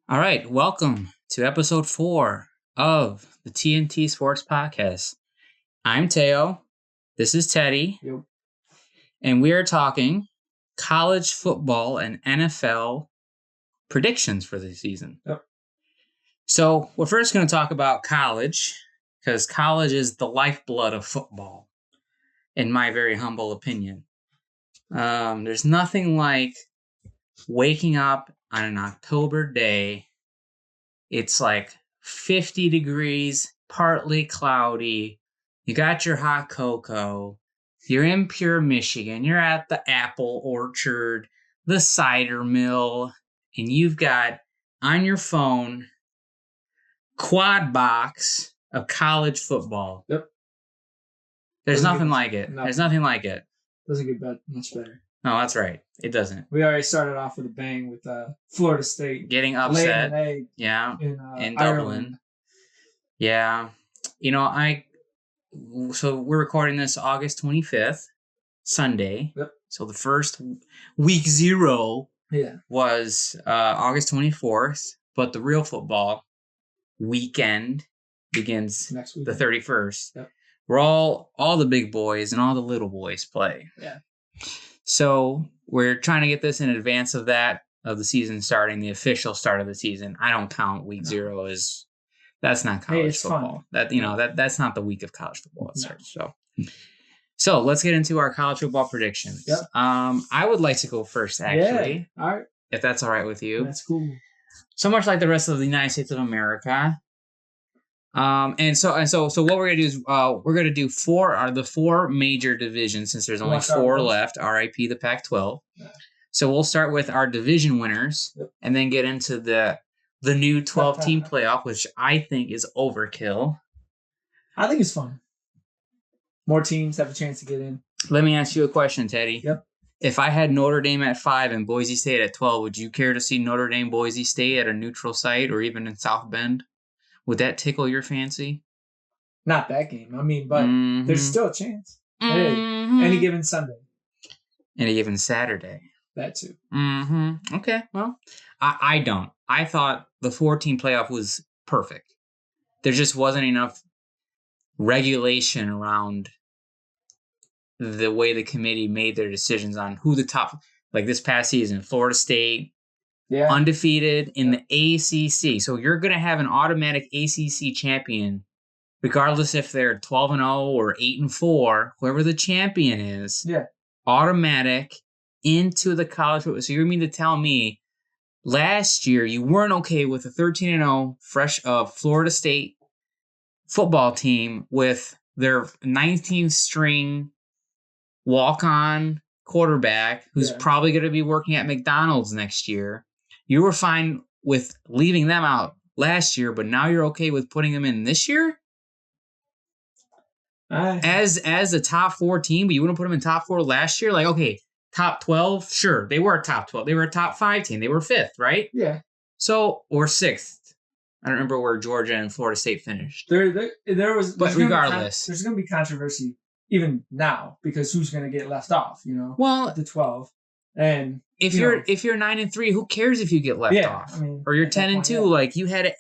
All right, welcome to episode 4 of the TNT Sports Podcast. I'm Teo. This is Teddy. Yep. And we are talking college football and NFL predictions for the season. Yep. So we're first going to talk about college, because college is the lifeblood of football, in my very humble opinion. There's nothing like waking up on an October day. It's like 50 degrees, partly cloudy. You got your hot cocoa. You're in Pure, Michigan. You're at the apple orchard, the cider mill, and you've got on your phone quad box of college football. Yep. There's nothing like it. There's nothing like it. Doesn't get much better. No, that's right. It doesn't. We already started off with a bang with Florida State getting upset. Yeah. In Dublin. Yeah. So we're recording this August 25th, Sunday. Yep. So the first week 0 was August 24th, but the real football weekend begins next week, the 31st. Yep. Where all the big boys and all the little boys play. Yeah. So we're trying to get this in advance of the season starting, the official start of the season. I don't count week 0 as that's not college football. Fun. That's not the week of college football. It starts. So let's get into our college football predictions. Yep. I would like to go first, actually. Yeah. All right. If that's all right with you. That's cool. So much like the rest of the United States of America. So what we're gonna do is we're gonna do the four major divisions, since there's only 4 left. RIP the Pac-12. Yeah. So we'll start with our division winners, and then get into the new 12-team playoff, which I think is overkill. I think it's fun. More teams have a chance to get in. Let me ask you a question, Teddy. Yep. If I had Notre Dame at 5 and Boise State at 12, would you care to see Notre Dame, Boise State at a neutral site or even in South Bend? Would that tickle your fancy? Not that game. I mean, but there's still a chance. Any given Sunday. Any given Saturday. That too. Okay, well, I don't. I thought the 14 playoff was perfect. There just wasn't enough regulation around the way the committee made their decisions on who the top, like this past season, Florida State, undefeated in the ACC. So you're going to have an automatic ACC champion, regardless if they're 12-0 or 8-4, whoever the champion is. Yeah. Automatic into the college football. So you mean to tell me last year you weren't okay with a 13-0 fresh Florida State football team with their 19th string walk-on quarterback who's probably going to be working at McDonald's next year. You were fine with leaving them out last year, but now you're okay with putting them in this year? As a top 4 team, but you wouldn't put them in top 4 last year? Like, okay, top 12, sure. They were a top 12. They were a top 5 team. They were 5th, right? Yeah. So, or 6th. I don't remember where Georgia and Florida State finished. There was. But regardless. There's going to be controversy even now, because who's going to get left off, Well, the 12. And if you're 9-3, who cares if you get left off? I mean, or you're 10-2, like you had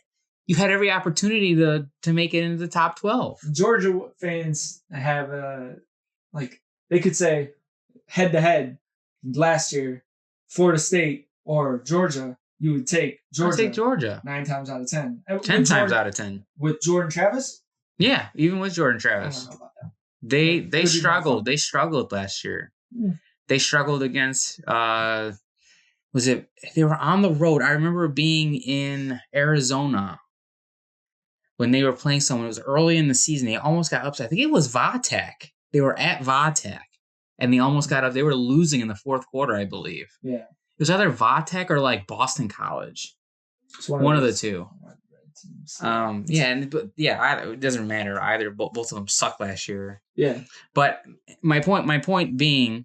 every opportunity to make it into the top 12. Georgia fans have they could say head to head last year, Florida State or Georgia, you would take Georgia. I'd take Georgia 9 times out of 10. 10 times out of 10 with Jordan Travis. Yeah, even with Jordan Travis. I don't know about that. They struggled. They struggled last year. Yeah. They struggled against they were on the road. I remember being in Arizona when they were playing someone. It was early in the season. They almost got upset. I think it was Vatek. They were at Vatek, and they almost got up. They were losing in the 4th quarter, I believe. Yeah. It was either Vatek or like Boston College. One of the two. It doesn't matter either. Both of them sucked last year. Yeah. But my point being,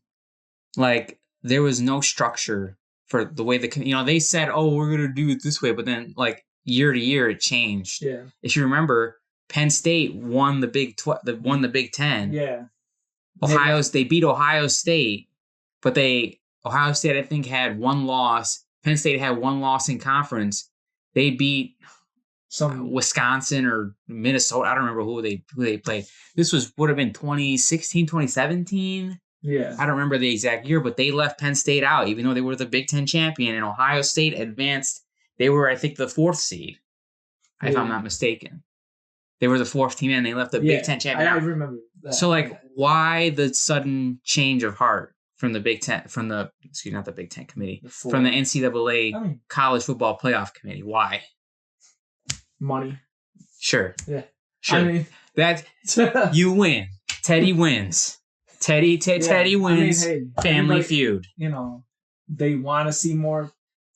like, there was no structure for the way they said, oh, we're going to do it this way. But then, like, year to year, it changed. Yeah. If you remember, Penn State won the Big 10. Yeah. They beat Ohio State, but Ohio State, I think, had 1 loss. Penn State had 1 loss in conference. They beat Some Wisconsin or Minnesota. I don't remember who they played. This would have been 2016, 2017. yeah. I don't remember the exact year, but they left Penn State out, even though they were the Big Ten champion, and Ohio State advanced. They were, I think, the 4th seed, if I'm not mistaken. They were the 4th team, and they left the Big Ten champion I out. remember that. So, like, why the sudden change of heart from the Big Ten, not the Big Ten committee, from the NCAA College Football Playoff Committee? Why? Money. Sure. Yeah. Sure. I mean, that you win. Teddy wins. Teddy wins. Hey, family feud. You know, they want to see more.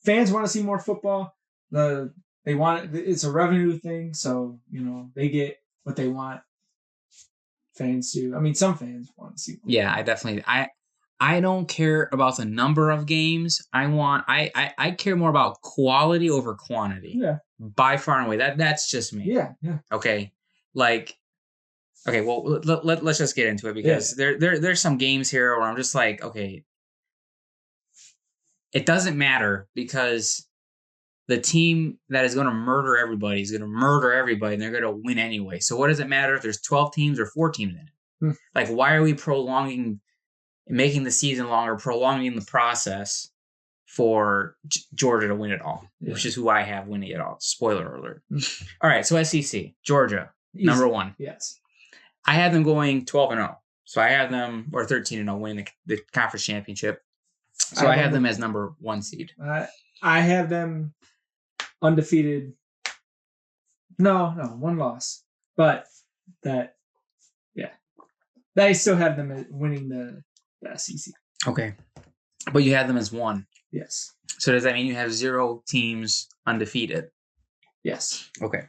Fans want to see more football. It's a revenue thing, so you know they get what they want. Fans do. I mean, some fans want to see more. Yeah, I don't care about the number of games. I care more about quality over quantity. Yeah. By far and away. That's just me. Yeah. Okay. Well, let's just get into it because there's some games here where I'm just like, okay, it doesn't matter because the team that is going to murder everybody is going to murder everybody and they're going to win anyway. So what does it matter if there's 12 teams or 4 teams in it? Like, why are we making the season longer, prolonging the process for Georgia to win it all, which is who I have winning it all. Spoiler alert. All right, so SEC, Georgia, Easy. number 1. Yes. I had them going 12-0. So I have them, or 13-0, winning the conference championship. So I have them as number 1 seed. I have them undefeated. No, 1 loss. But I still have them winning the SEC. Okay. But you have them as 1. Yes. So does that mean you have 0 teams undefeated? Yes. Okay.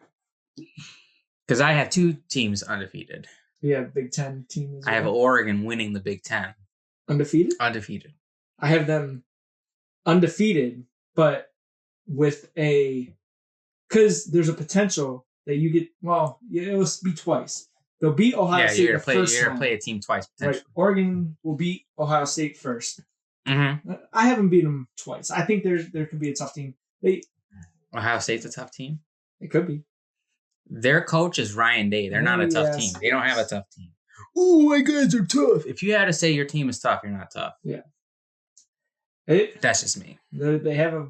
Because I have 2 teams undefeated. You have Big Ten teams. I have Oregon winning the Big Ten. Undefeated? Undefeated. I have them undefeated, but with because there's a potential that you get. Well, it'll be twice. They'll beat Ohio State the first time. You're gonna play a team twice potentially. Right. Oregon will beat Ohio State first. Mm-hmm. I haven't beat them twice. I think there could be a tough team. Ohio State's a tough team. It could be. Their coach is Ryan Day. They're not a tough team. They don't have a tough team. Oh, my guys are tough. If you had to say your team is tough, you're not tough. Yeah. That's just me. They have a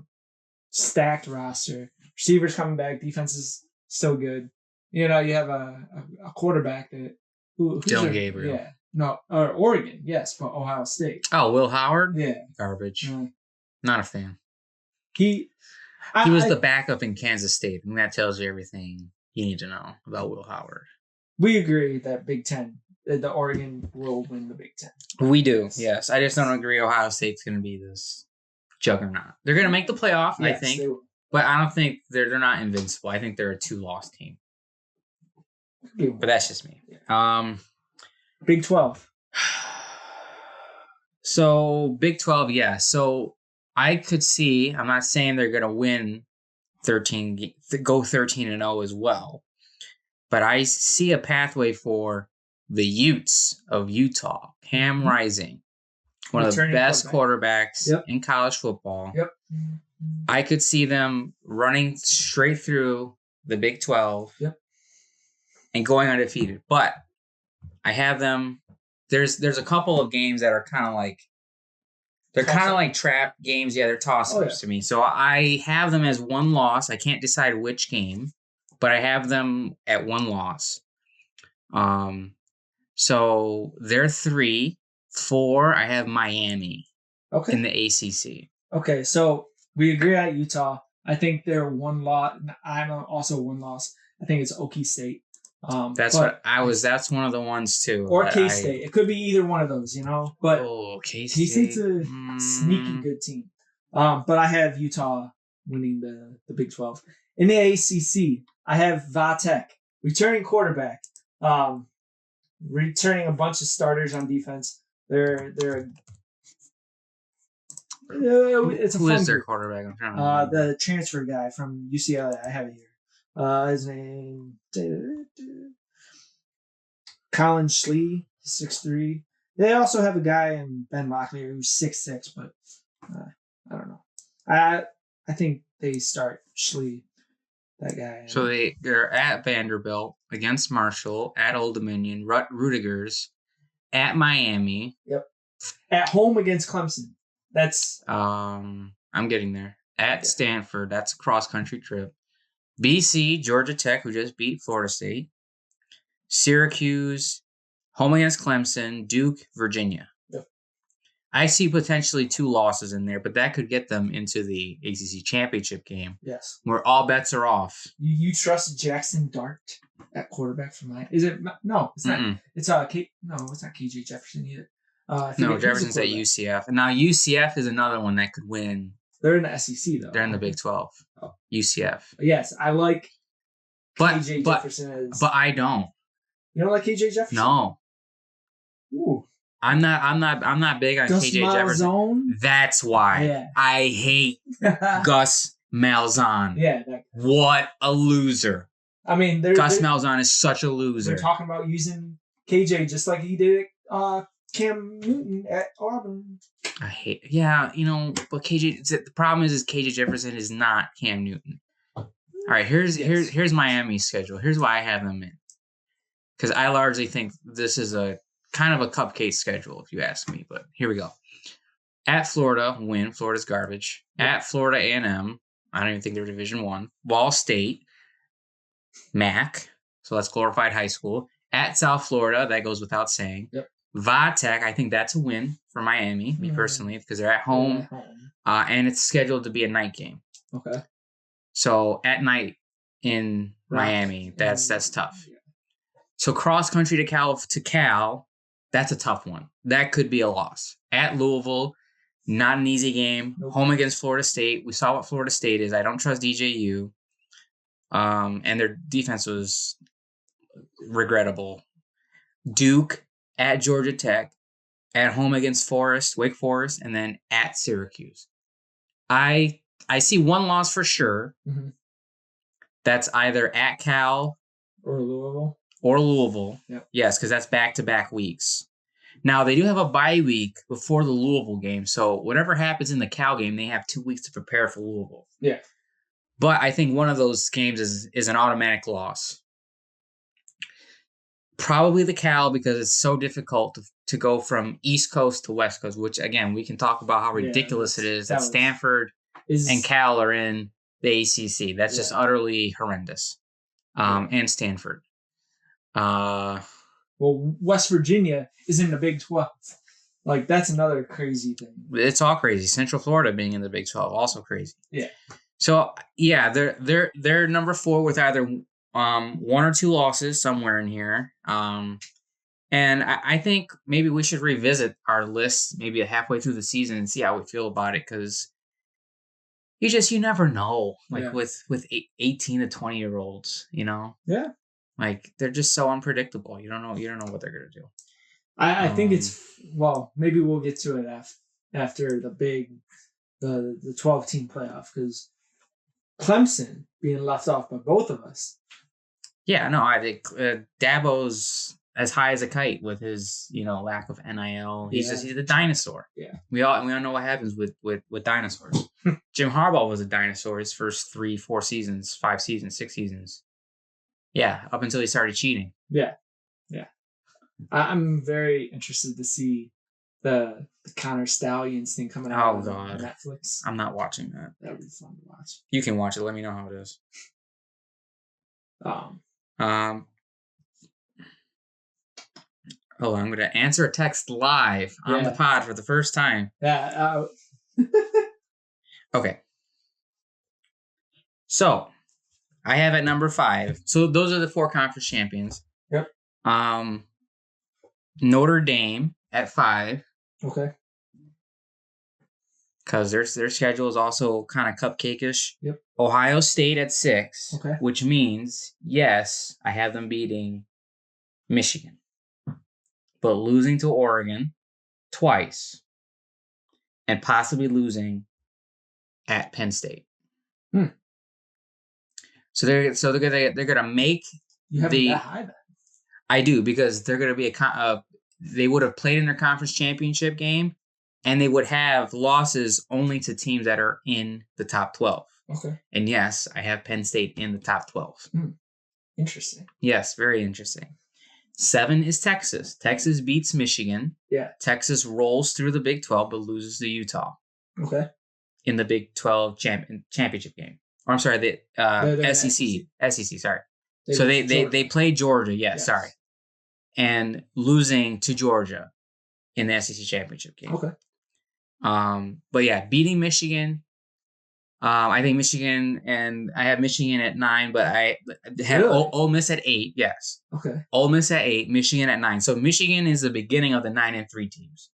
stacked roster. Receivers coming back. Defense is still good. You know, you have a quarterback that Dylan Gabriel. Yeah. No, or Oregon, yes, but Ohio State. Oh, Will Howard? Yeah. Garbage. Not a fan. He was the backup in Kansas State, and that tells you everything you need to know about Will Howard. We agree that Big Ten, the Oregon will win the Big Ten. We do, yes. I just don't agree Ohio State's going to be this juggernaut. They're going to make the playoff, yes, I think. But I don't think they're not invincible. I think they're a 2-loss team. But that's just me. Big 12. So Big 12, yeah. So I could see, I'm not saying they're going to win 13-0 as well. But I see a pathway for the Utes of Utah. Cam Rising, one of the best quarterbacks in college football. Yep. I could see them running straight through the Big 12 and going undefeated. But I have them. There's a couple of games that are kind of like trap games. Yeah, they're toss-ups to me. So I have them as 1 loss. I can't decide which game, but I have them at 1 loss. So they're 3. 4, I have Miami in the ACC. Okay, so we agree at Utah. I think they're 1 loss. I'm also 1 loss. I think it's Okie State. That's one of the ones too. Or K-State. It could be either one of those, you know. But K-State. K-State's a sneaky good team. But I have Utah winning the Big 12. In the ACC, I have Vatek, returning quarterback, returning a bunch of starters on defense. It's a Who fun is their group. quarterback? I'm trying to remember. The transfer guy from UCLA. I have it here. His name Colin Schlee, 6'3". They also have a guy in Ben Locklear who's 6'6", but I don't know. I think they start Schlee. that guy. So they're at Vanderbilt, against Marshall, at Old Dominion, Rudigers, at Miami. Yep. At home against Clemson. That's I'm getting there. At Stanford, that's a cross-country trip. BC, Georgia Tech, who just beat Florida State. Syracuse, home against Clemson, Duke, Virginia. Yep. I see potentially 2 losses in there, but that could get them into the ACC championship game. Yes. Where all bets are off. You trust Jackson Dart at quarterback for mine? Is it? No, it's not. Mm-mm. It's no, it's not KJ Jefferson either. No, Jefferson's at UCF. And now UCF is another one that could win. They're in the SEC though. They're in the Big 12. Oh. UCF. Yes, I like KJ Jefferson as. But I don't. You don't like KJ Jefferson? No. Ooh. I'm not big on Gus KJ Jefferson. Malzahn? That's why I hate Gus Malzahn. Yeah. What a loser. I mean, Gus Malzahn is such a loser. They're talking about using KJ just like he did Cam Newton at Auburn. I hate. Yeah, but the problem is KJ Jefferson is not Cam Newton. All right, here's Miami's schedule. Here's why I have them in. Because I largely think this is a kind of a cupcake schedule, if you ask me. But here we go. At Florida, win. Florida's garbage. Yep. At Florida A&M, I don't even think they're Division I. Ball State, MAC, so that's glorified high school. At South Florida, that goes without saying. Yep. Vatech, I think that's a win for Miami, me personally, because they're at home. And it's scheduled to be a night game. Okay. So at night in Miami, that's tough. Yeah. So cross country to Cal, that's a tough one. That could be a loss. At Louisville, not an easy game. Nope. Home against Florida State. We saw what Florida State is. I don't trust DJU. And their defense was regrettable. Duke, at Georgia Tech, at home against Wake Forest, and then at Syracuse. I see one loss for sure. Mm-hmm. That's either at Cal or Louisville. Yep. Yes, because that's back-to-back weeks. Now, they do have a bye week before the Louisville game, so whatever happens in the Cal game, they have 2 weeks to prepare for Louisville. Yeah. But I think one of those games is an automatic loss. Probably the Cal, because it's so difficult to go from East Coast to West Coast, which, again, we can talk about how ridiculous it is that Stanford and Cal are in the ACC. That's just utterly horrendous. And Stanford. Well, West Virginia is in the Big 12. Like, that's another crazy thing. It's all crazy. Central Florida being in the Big 12, also crazy. Yeah. So, yeah, they're number 4 with either 1 or 2 losses somewhere in here. And I think maybe we should revisit our list maybe halfway through the season and see how we feel about it, because you never know. Like with 18 to 20-year-olds, Yeah. Like, they're just so unpredictable. You don't know what they're gonna do. I think it's maybe we'll get to it after the 12-team playoff, because Clemson being left off by both of us. Yeah, no, I think Dabo's as high as a kite with his lack of NIL. He's a dinosaur. Yeah, we all know what happens with dinosaurs. Jim Harbaugh was a dinosaur his first 3, 4 seasons, 5 seasons, 6 seasons. Yeah, up until he started cheating. Yeah. I'm very interested to see the Connor Stallions thing coming out on Netflix. I'm not watching that. That'll be fun to watch. You can watch it. Let me know how it is. I'm going to answer a text live on the pod for the first time. Yeah. Okay. So, I have at number 5. So, those are the 4 conference champions. Yep. Notre Dame at 5. Okay. Because their schedule is also kind of cupcake-ish. Yep. Ohio State at 6. Okay. Which means, yes, I have them beating Michigan. But losing to Oregon twice. And possibly losing at Penn State. So they're gonna make you have that high then. I do, because they're gonna be they would have played in their conference championship game, and they would have losses only to teams that are in the top 12. Okay. And yes, I have Penn State in the top 12. Interesting. Yes, very interesting. 7 is Texas. Texas beats Michigan. Yeah. Texas rolls through the Big 12 but loses to Utah. Okay. In the Big 12 championship game. Or I'm sorry, the SEC. Sorry. They play Georgia. Yes, sorry. And losing to Georgia in the SEC championship game. Okay. But yeah, beating Michigan. I think Michigan, and I have Michigan at 9, but I have Ole Miss at 8. Yes. Okay. Ole Miss at 8, Michigan at 9. So Michigan is the beginning of the 9-3 teams.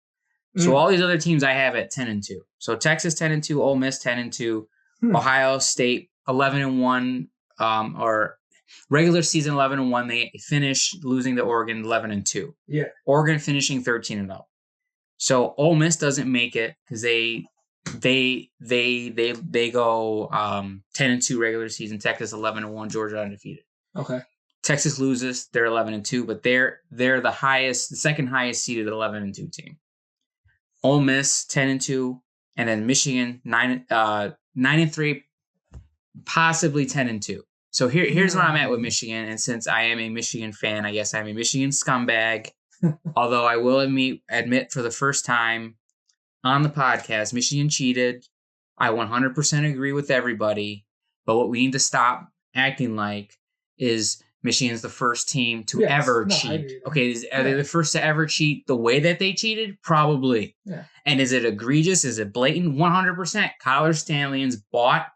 So all these other teams I have at 10-2. So Texas 10-2, Ole Miss 10-2, Ohio State 11-1, or regular season 11-1. They finish losing to Oregon 11-2. Yeah. Oregon finishing 13-0. So Ole Miss doesn't make it because they go 10-2 regular season. Texas 11-1, Georgia undefeated. Okay. Texas loses, they're 11-2, but they're the second highest seeded 11-2 team. Ole Miss 10-2, and then Michigan 9-3, possibly 10-2. So here's where I'm at with Michigan, and since I am a Michigan fan, I guess I'm a Michigan scumbag. Although I will admit for the first time on the podcast, Michigan cheated. I 100% agree with everybody, but what we need to stop acting like is Michigan's the first team to ever cheat. Okay, are they the first to ever cheat the way that they cheated? Probably. Yeah. And is it egregious? Is it blatant? 100%. Kyler Stanley's bought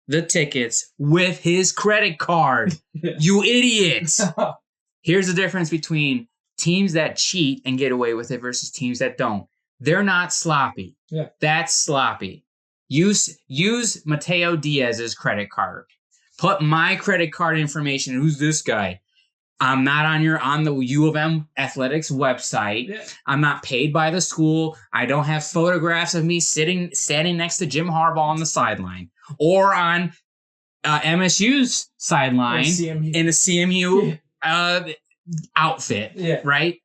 the tickets with his credit card. You idiots. Here's the difference between teams that cheat and get away with it versus teams that don't. They're not sloppy. Yeah. That's sloppy. Use Mateo Diaz's credit card. Put my credit card information. Who's this guy? I'm not on the U of M athletics website. Yeah. I'm not paid by the school. I don't have photographs of me standing next to Jim Harbaugh on the sideline or on MSU's sideline in the CMU outfit. Yeah. Right.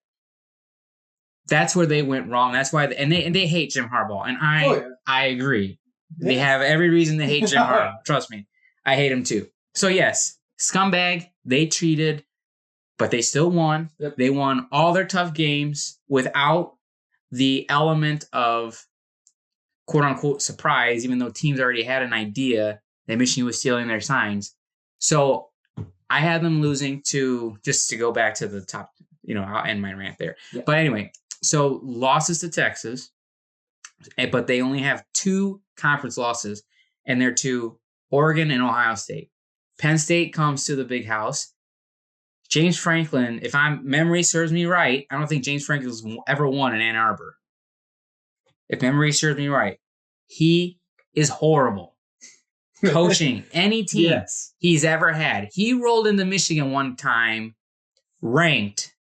That's where they went wrong. That's why, and they hate Jim Harbaugh, and I agree. Yeah. They have every reason to hate Jim Harbaugh. Trust me. I hate him too. So yes, scumbag, they cheated, but they still won. Yep. They won all their tough games without the element of quote unquote surprise, even though teams already had an idea that Michigan was stealing their signs. So I had them losing just to go back to the top, I'll end my rant there. Yep. But anyway, so losses to Texas, but they only have 2 conference losses, and they're to Oregon and Ohio State. Penn State comes to the big house. James Franklin, if memory serves me right, I don't think James Franklin's ever won in Ann Arbor. If memory serves me right, he is horrible coaching any team he's ever had. He rolled into Michigan one time, ranked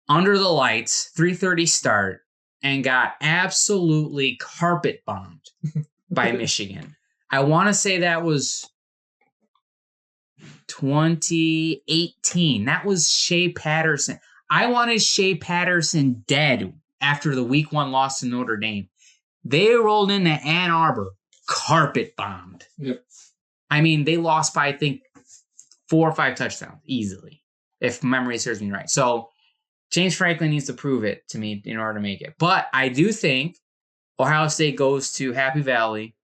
under the lights, 3:30 start, and got absolutely carpet bombed by Michigan. I want to say that was 2018. That was Shea Patterson. I wanted Shea Patterson dead after the week 1 loss to Notre Dame. They rolled into Ann Arbor, carpet bombed. Yep. I mean, they lost by, I think, 4 or 5 touchdowns easily, if memory serves me right. So James Franklin needs to prove it to me in order to make it. But I do think Ohio State goes to Happy Valley.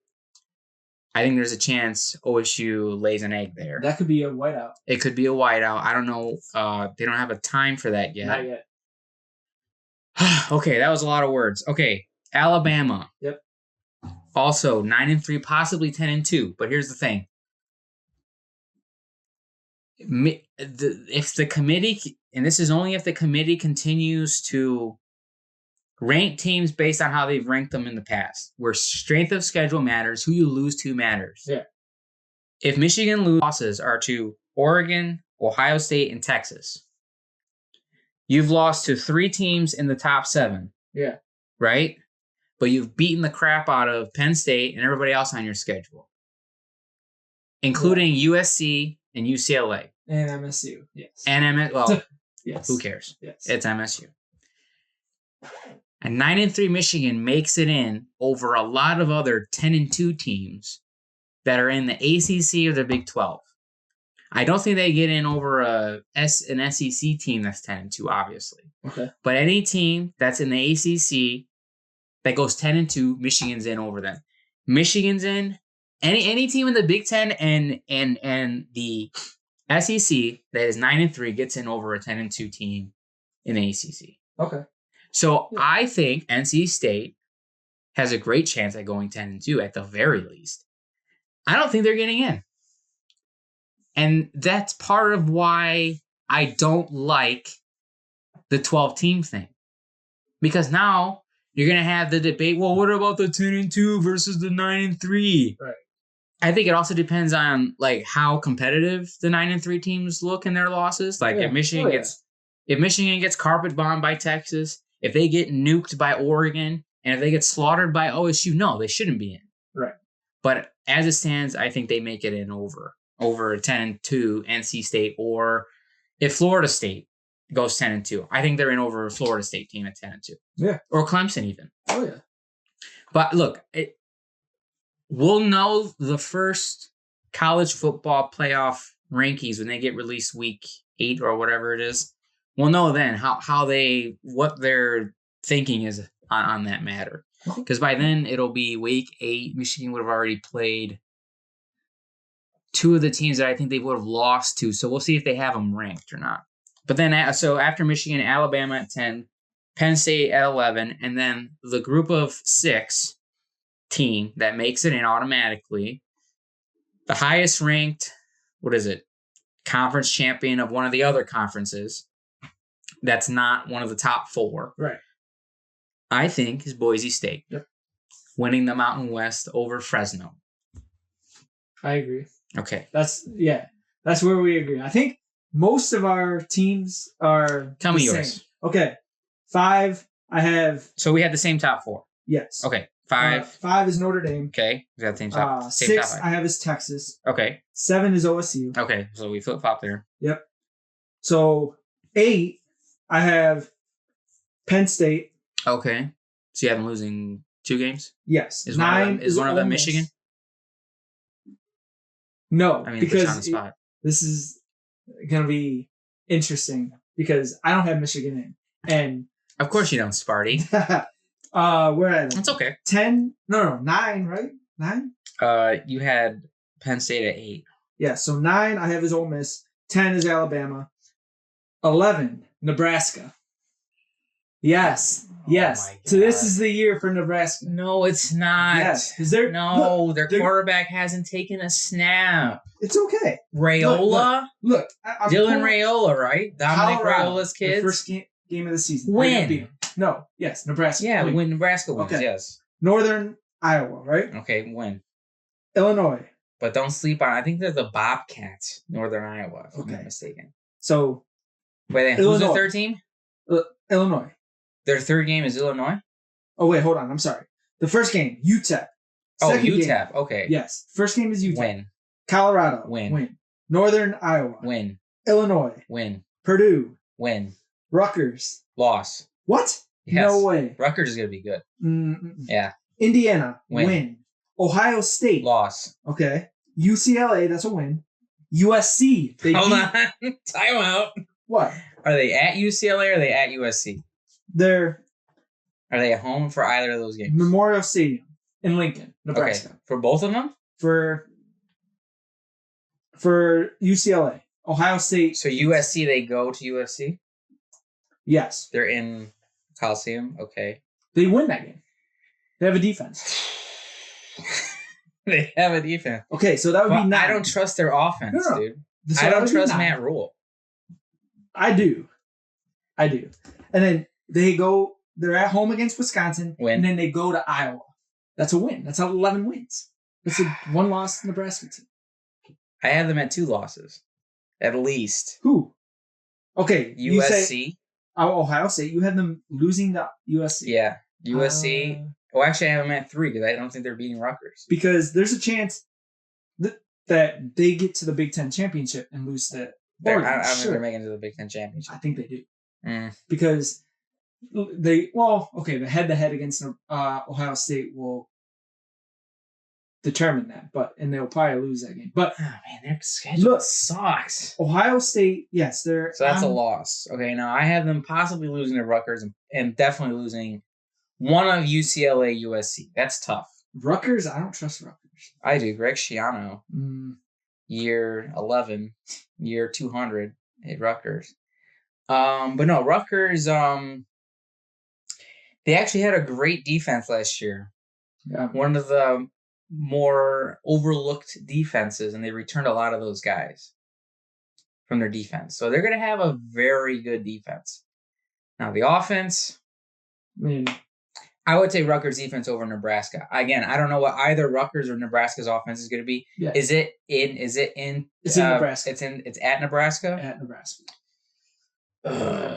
I think there's a chance OSU lays an egg there. That could be a whiteout. It could be a whiteout. I don't know. They don't have a time for that yet. Not yet. Okay, that was a lot of words. Okay, Alabama. Yep. Also 9-3, possibly 10-2. But here's the thing. If the committee, and this is only if the committee continues to rank teams based on how they've ranked them in the past, where strength of schedule matters, who you lose to matters. Yeah. If Michigan losses are to Oregon, Ohio State, and Texas, you've lost to 3 teams in the top 7. Yeah. Right? But you've beaten the crap out of Penn State and everybody else on your schedule, including USC and UCLA. And MSU, yes. Well, yes. Who cares? Yes. It's MSU. And 9-3 Michigan makes it in over a lot of other 10-2 teams that are in the ACC or the Big 12. I don't think they get in over an SEC team that's 10-2, obviously. Okay. But any team that's in the ACC that goes 10-2, Michigan's in over them. Michigan's in. Any team in the Big 10 and the SEC that is 9-3 gets in over a 10-2 team in the ACC. Okay. So I think NC State has a great chance at going 10-2 at the very least. I don't think they're getting in. And that's part of why I don't like the 12-team thing. Because now you're going to have the debate, well, what about the 10-2 versus the 9-3? Right. I think it also depends on like how competitive the 9-3 teams look in their losses. Like if Michigan gets carpet bombed by Texas, if they get nuked by Oregon, and if they get slaughtered by OSU, no, they shouldn't be in. Right. But as it stands, I think they make it in over 10-2 NC State, or if Florida State goes 10-2, I think they're in over a Florida State team at 10-2. Yeah. Or Clemson even. Oh yeah. But look, we'll know the first college football playoff rankings when they get released week 8 or whatever it is. We'll know then what their thinking is on that matter. Because by then it'll be week 8. Michigan would have already played 2 of the teams that I think they would have lost to. So we'll see if they have them ranked or not. But then, so after Michigan, Alabama at 10, Penn State at 11, and then the group of 6 team that makes it in automatically, the highest ranked, conference champion of one of the other conferences that's not one of the top 4. Right. I think is Boise State. Yep. Winning the Mountain West over Fresno. I agree. Okay. That's where we agree. I think most of our teams are Tell me yours. Same. Okay. 5, I have. So we had the same top 4. Yes. Okay. 5. 5 is Notre Dame. Okay. We got the same top. 6 top I have is Texas. Okay. 7 is OSU. Okay. So we flip-flop there. Yep. So 8, I have Penn State. Okay. So you have them losing 2 games? Yes. Is 9 is one of them Michigan? No, I mean, because on the spot. This is going to be interesting because I don't have Michigan in. And of course you don't, Sparty. Where are they? That's okay. 10? No, 9, right? 9? You had Penn State at 8. Yeah, so 9 I have is Ole Miss. 10 is Alabama. 11, Nebraska. Yes. Yes. So this is the year for Nebraska. No, it's not. Yes. Their quarterback hasn't taken a snap. It's okay. Raiola? Look Dylan Raiola, right? Dominic Raiola's kids? The first game of the season. Win. No. Yes. Nebraska. Yeah, when Nebraska wins, okay. Yes. Northern Iowa, right? Okay, win. Illinois. But don't sleep on, I think they're the Bobcats, Northern Iowa, if I'm not mistaken. So. Wait, who's the third team? Illinois. Their third game is Illinois? Oh, wait, hold on. I'm sorry. The first game, UTEP. UTEP. Okay. Yes. First game is UTEP. Win. Colorado. Win. Northern Iowa. Win. Illinois. Win. Purdue. Win. Rutgers. Loss. What? Yes. No way. Rutgers is going to be good. Yeah. Indiana. Win. Ohio State. Loss. Okay. UCLA. That's a win. USC. Hold on. Time out. What? Are they at UCLA or are they at USC? Are they at home for either of those games? Memorial Stadium in Lincoln, Nebraska. Okay. For both of them? For UCLA. Ohio State. So USC, they go to USC? Yes. They're in Coliseum? Okay. They win that game. They have a defense. They have a defense. Okay, so that would be 9. I don't trust their offense, dude. So I don't trust Matt Rule. I do. And then they're at home against Wisconsin, win. And then they go to Iowa. That's a win. That's 11 wins. That's a 1-loss Nebraska team. I have them at 2 losses. At least. Who? Okay. USC. Ohio State. You have them losing to USC. Yeah. USC. Well, actually, I have them at 3 because I don't think they're beating Rutgers. Because there's a chance that they get to the Big Ten championship and lose to Oregon. I don't think they're making it to the Big Ten championship. I think they do. Because the head-to-head against Ohio State will determine that. And they'll probably lose that game. But man, their schedule sucks. Ohio State, yes, so that's a loss. Okay, now I have them possibly losing to Rutgers and definitely losing one of UCLA, USC. That's tough. Rutgers, I don't trust Rutgers. I do. Greg Schiano, year 11, year 200 at Rutgers. But no, Rutgers. They actually had a great defense last year. Yeah. One of the more overlooked defenses, and they returned a lot of those guys from their defense. So they're going to have a very good defense. Now, the offense, I would take Rutgers defense over Nebraska. Again, I don't know what either Rutgers or Nebraska's offense is going to be. Yeah. Is it in Nebraska. It's at Nebraska? At Nebraska.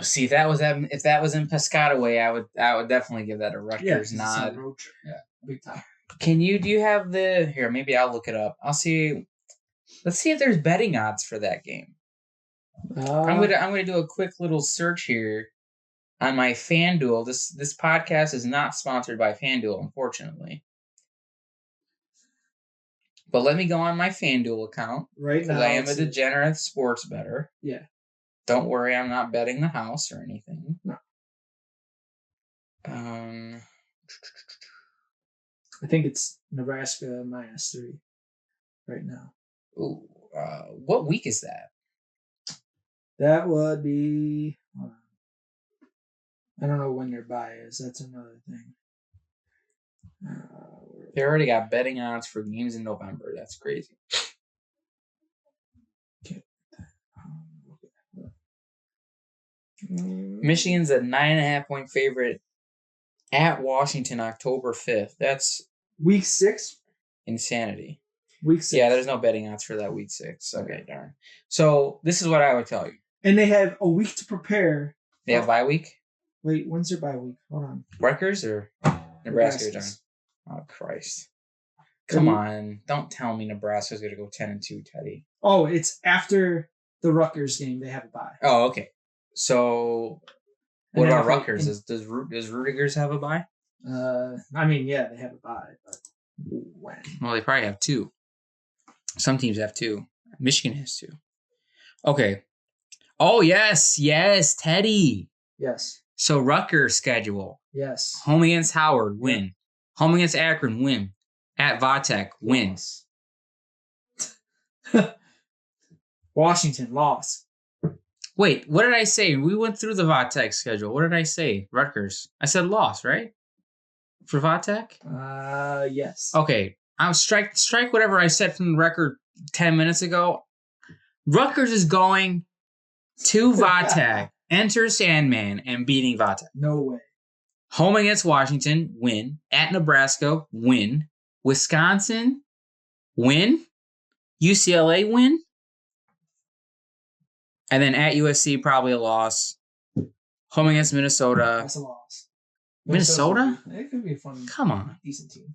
See, if that was in Piscataway, I would definitely give that a Rutgers nod. Yeah, big time. Do you have here? Maybe I'll look it up. I'll see. Let's see if there's betting odds for that game. I'm gonna do a quick little search here on my FanDuel. This podcast is not sponsored by FanDuel, unfortunately. But let me go on my FanDuel account right now. Because I am a degenerate sports bettor. Yeah. Don't worry, I'm not betting the house or anything. No. I think it's Nebraska -3 right now. Ooh, what week is that? That would be. I don't know when their bye is. That's another thing. They already got betting odds for games in November. That's crazy. Michigan's a 9.5-point favorite at Washington, October 5th. That's week 6. Insanity. Week 6. Yeah, there's no betting odds for that week 6. Okay, darn. So this is what I would tell you. And they have a week to prepare. They have bye week? Wait, when's their bye week? Hold on. Rutgers or Nebraska? Oh, Christ. Come on. Don't tell me Nebraska's going to go 10-2, Teddy. Oh, it's after the Rutgers game. They have a bye. Oh, okay. So, what about Rutgers? Does Rudigers have a bye? I mean, yeah, they have a bye, but when? Well, they probably have 2. Some teams have 2. Michigan has 2. Okay. Oh, yes, Teddy. Yes. So, Rutgers schedule. Yes. Home against Howard, win. Home against Akron, win. At Vatek, wins. Washington, loss. Wait, what did I say? We went through the Vatek schedule. What did I say? Rutgers. I said loss, right? For Vatek? Yes. Okay. I'll strike whatever I said from the record 10 minutes ago. Rutgers is going to Vatek, enter Sandman, and beating Vatek. No way. Home against Washington, win. At Nebraska, win. Wisconsin, win. UCLA, win. And then at USC, probably a loss. Home against Minnesota. That's a loss. Minnesota? It could be a fun, come on, decent team.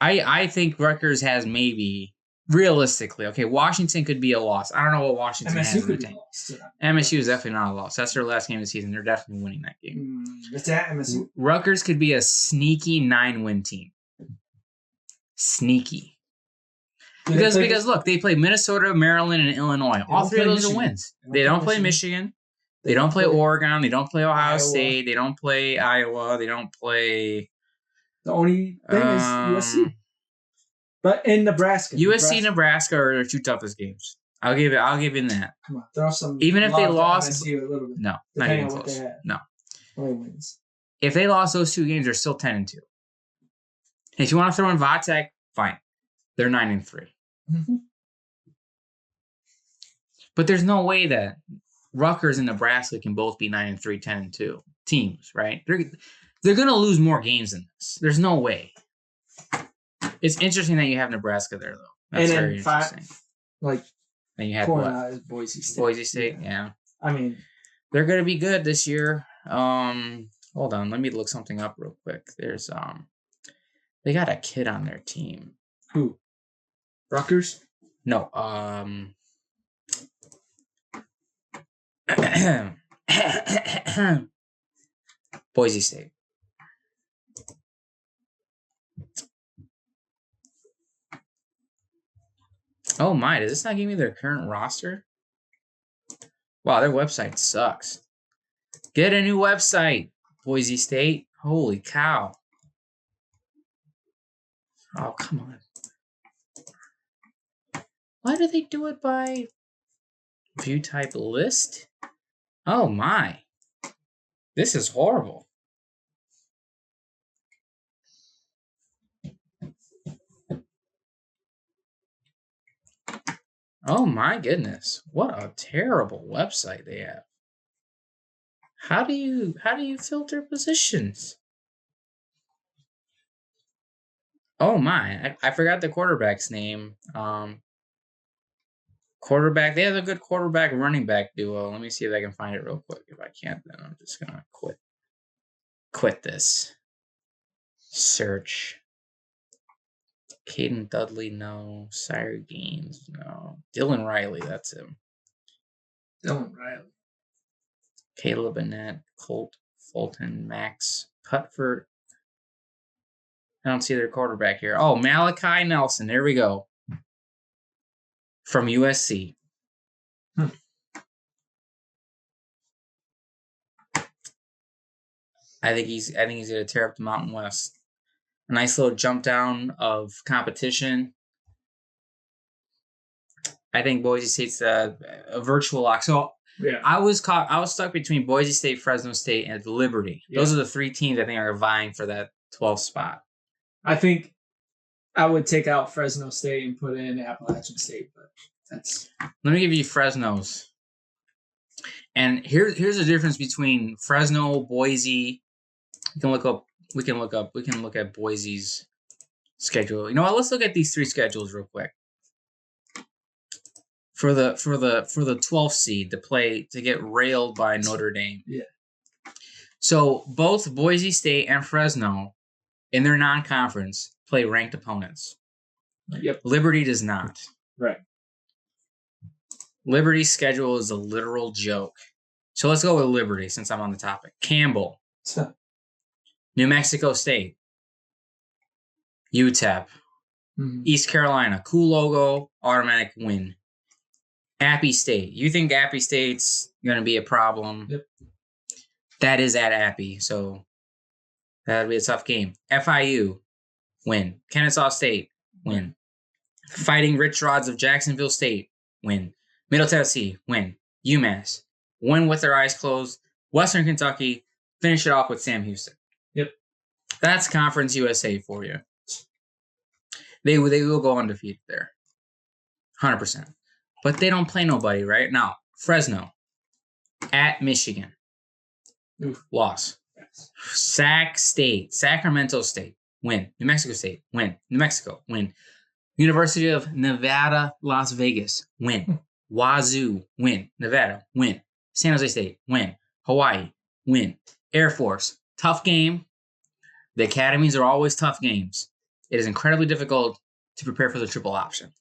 I think Rutgers has maybe, realistically, okay, Washington could be a loss. I don't know what Washington has in the tank. MSU is definitely not a loss. That's their last game of the season. They're definitely winning that game. It's at MSU. Rutgers could be a sneaky 9-win team. Sneaky. Because look, they play Minnesota, Maryland, and Illinois. All 3 of those are wins. They don't play Michigan. They don't play Oregon. They don't play Ohio State. They don't play Iowa. They don't play. The only thing is USC. But in Nebraska. Nebraska are their 2 toughest games. I'll give you that. Come on, throw some. Even if they lost, MSU a little bit. No, not even close. No. Only wins. If they lost those 2 games, they're still 10-2. If you want to throw in Vatek, fine. They're 9-3. Mm-hmm. But there's no way that Rutgers and Nebraska can both be 9-3, 10-2 teams, right? They're going to lose more games than this. There's no way. It's interesting that you have Nebraska there, though. That's very interesting. And you have what? Boise State. Boise State, yeah. I mean, they're going to be good this year. Hold on, let me look something up real quick. There's they got a kid on their team. Who? Rutgers? No, Boise State. Oh my, does this not give me their current roster? Wow, their website sucks. Get a new website, Boise State. Holy cow. Oh, come on. Why do they do it by view type list? Oh my. This is horrible. Oh my goodness. What a terrible website they have. How do you filter positions? Oh my. I forgot the quarterback's name. Quarterback. They have a good quarterback running back duo. Let me see if I can find it real quick. If I can't, then I'm just gonna quit this. Search. Caden Dudley, no. Sire Gaines, no. Dylan Riley, that's him. Dylan Riley. Caleb Annette, Colt Fulton, Max Cutford. I don't see their quarterback here. Oh, Malachi Nelson. There we go. From USC. I think he's gonna tear up the Mountain West. A nice little jump down of competition. I think Boise State's a virtual lock. So yeah, I was stuck between Boise State, Fresno State, and Liberty. Yeah. Those are the three teams I think are vying for that 12th spot. I think I would take out Fresno State and put in Appalachian State, but that's. Let me give you Fresno's. And here's the difference between Fresno, Boise. We can look at Boise's schedule. You know what? Let's look at these three schedules real quick. For the 12th seed to get railed by Notre Dame. Yeah. So both Boise State and Fresno in their non-conference play ranked opponents. Yep. Liberty does not. Right. Liberty's schedule is a literal joke. So let's go with Liberty since I'm on the topic. Campbell. New Mexico State. UTEP. Mm-hmm. East Carolina. Cool logo. Automatic win. Appy State. You think Appy State's going to be a problem? Yep. That is at Appy, so that'll be a tough game. FIU, win. Kennesaw State, win. Fighting Rich Rods of Jacksonville State, win. Middle Tennessee, win. UMass, win with their eyes closed. Western Kentucky, finish it off with Sam Houston. Yep. That's Conference USA for you. They will go undefeated there. 100%. But they don't play nobody right now. Fresno, at Michigan. Oof. Loss. Sacramento State, win. New Mexico State, win. New Mexico, win. University of Nevada, Las Vegas, win. Wazoo, win. Nevada, win. San Jose State, win. Hawaii, win. Air Force, tough game. The academies are always tough games. It is incredibly difficult to prepare for the triple option.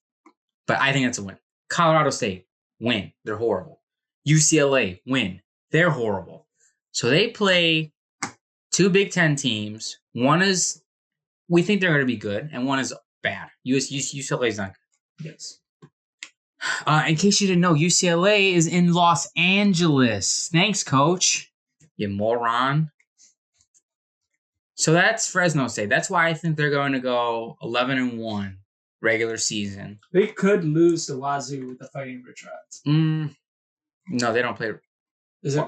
But I think that's a win. Colorado State, win. They're horrible. UCLA, win. They're horrible. So they play two Big Ten teams. One is, we think they're going to be good, and one is bad. UCLA is not good. Yes. In case you didn't know, UCLA is in Los Angeles. Thanks, Coach. You moron. So that's Fresno State. That's why I think they're going to go 11-1 regular season. They could lose to Wazoo with the Fighting Rich Rods. No, they don't play. Is it?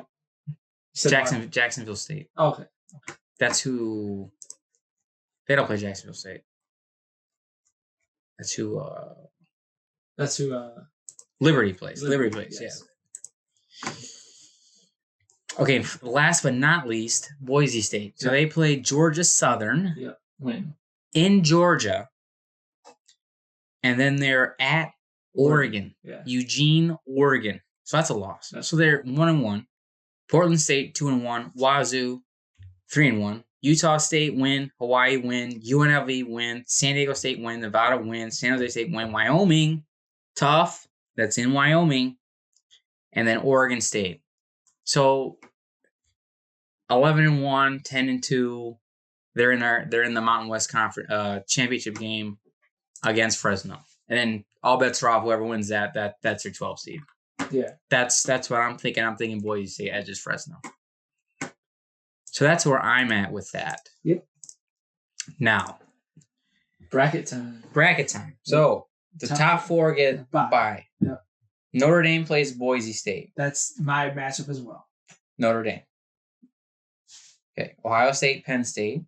Jacksonville State. Oh, okay. That's who. They don't play Jacksonville State. That's who. Liberty plays. Liberty plays. Yes. Yeah. Okay. Last but not least, Boise State. So they play Georgia Southern. Yep. Win. In Georgia. And then they're at Oregon. Yeah. Eugene, Oregon. So that's a loss. So they're 1-1. Portland State 2-1. Wazoo 3-1. Utah State win. Hawaii win. UNLV win. San Diego State win. Nevada win. San Jose State win. Wyoming, tough. That's in Wyoming. And then Oregon State. So 11-1, 10-2. They're in the Mountain West Conference championship game against Fresno. And then all bets are off. Whoever wins that's your 12 seed. Yeah. That's what I'm thinking. I'm thinking Boise State edges Fresno. So that's where I'm at with that. Yep. Now, bracket time. So the top 4 get bye. Yep. Notre Dame plays Boise State. That's my matchup as well. Notre Dame. Okay. Ohio State, Penn State.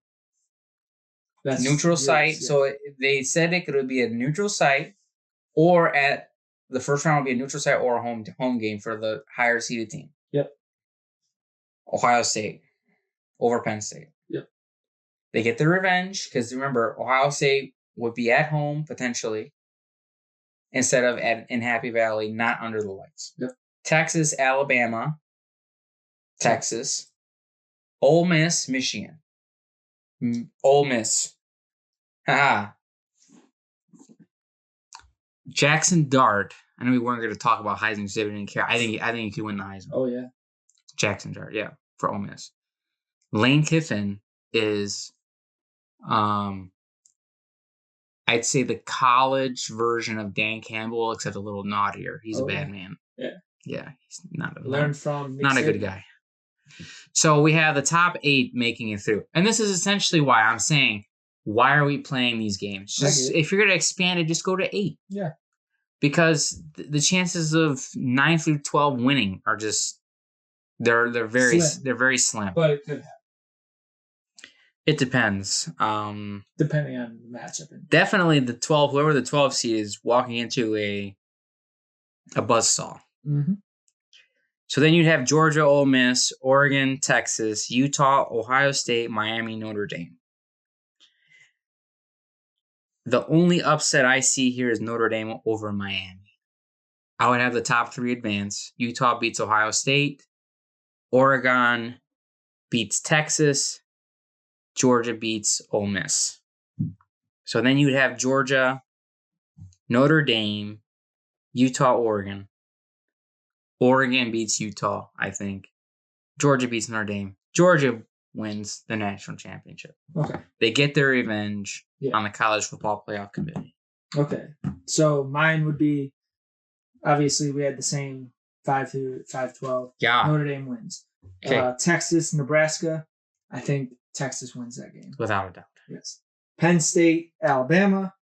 That's neutral site. Yeah. So they said it could be a neutral site, or at the first round would be a neutral site or a home game for the higher seeded team. Yep. Ohio State over Penn State. Yep. They get their revenge because remember, Ohio State would be at home potentially instead of in Happy Valley, not under the lights. Yep. Texas, Alabama, Texas, Ole Miss, Michigan. Ole Miss. Haha. Jackson Dart. I know we weren't going to talk about Heisman because they didn't care. I think he could win the Heisman. Oh yeah. Jackson Dart, yeah, for Ole Miss. Lane Kiffin is, I'd say the college version of Dan Campbell, except a little naughtier. He's a bad man. Yeah, he's not a good guy. So we have the top 8 making it through, and this is essentially why I'm saying, why are we playing these games? Just if you're going to expand it, just go to 8. Yeah, because the chances of 9 through 12 winning are just they're very slim. But it could happen. It depends. Depending on the matchup. Definitely whoever the 12 seed is walking into a buzzsaw. Mm-hmm. So then you'd have Georgia, Ole Miss, Oregon, Texas, Utah, Ohio State, Miami, Notre Dame. The only upset I see here is Notre Dame over Miami. I would have the top 3 advance. Utah beats Ohio State. Oregon beats Texas. Georgia beats Ole Miss. So then you'd have Georgia, Notre Dame, Utah, Oregon. Oregon beats Utah, I think. Georgia beats Notre Dame. Georgia wins the national championship. Okay. They get their revenge on the college football playoff committee. Okay. So mine would be, obviously we had the same 5-12. Yeah. Notre Dame wins. Okay. Texas, Nebraska. I think Texas wins that game. Without a doubt. Yes. Penn State, Alabama.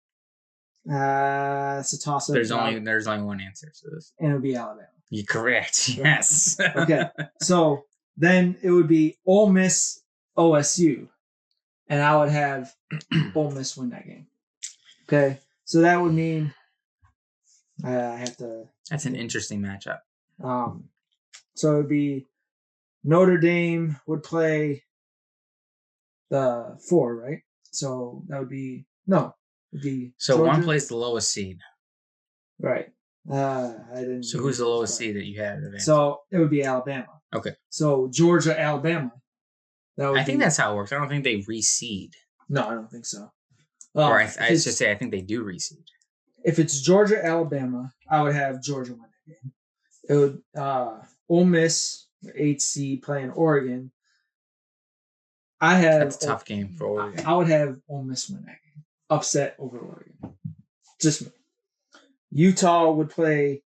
It's a toss-up. There's only one answer to this. And it would be Alabama. You're correct. Yes. Okay. So then it would be Ole Miss, OSU. And I would have Ole Miss win that game. Okay. So that would mean I have to... That's an interesting matchup. So it would be Notre Dame would play the 4, right? So that would be... No. It'd be so Georgia. One plays the lowest seed. Right. I didn't. So who's the lowest seed that you had? So it would be Alabama. Okay. So Georgia, Alabama. I think that's how it works. I don't think they reseed. No, I don't think so. Or I should say, I think they do reseed. If it's Georgia, Alabama, I would have Georgia win that game. It would Ole Miss, 8th seed, playing Oregon. That's a tough game for Oregon. I would have Ole Miss win that game. Upset over Oregon. Just me. Utah would play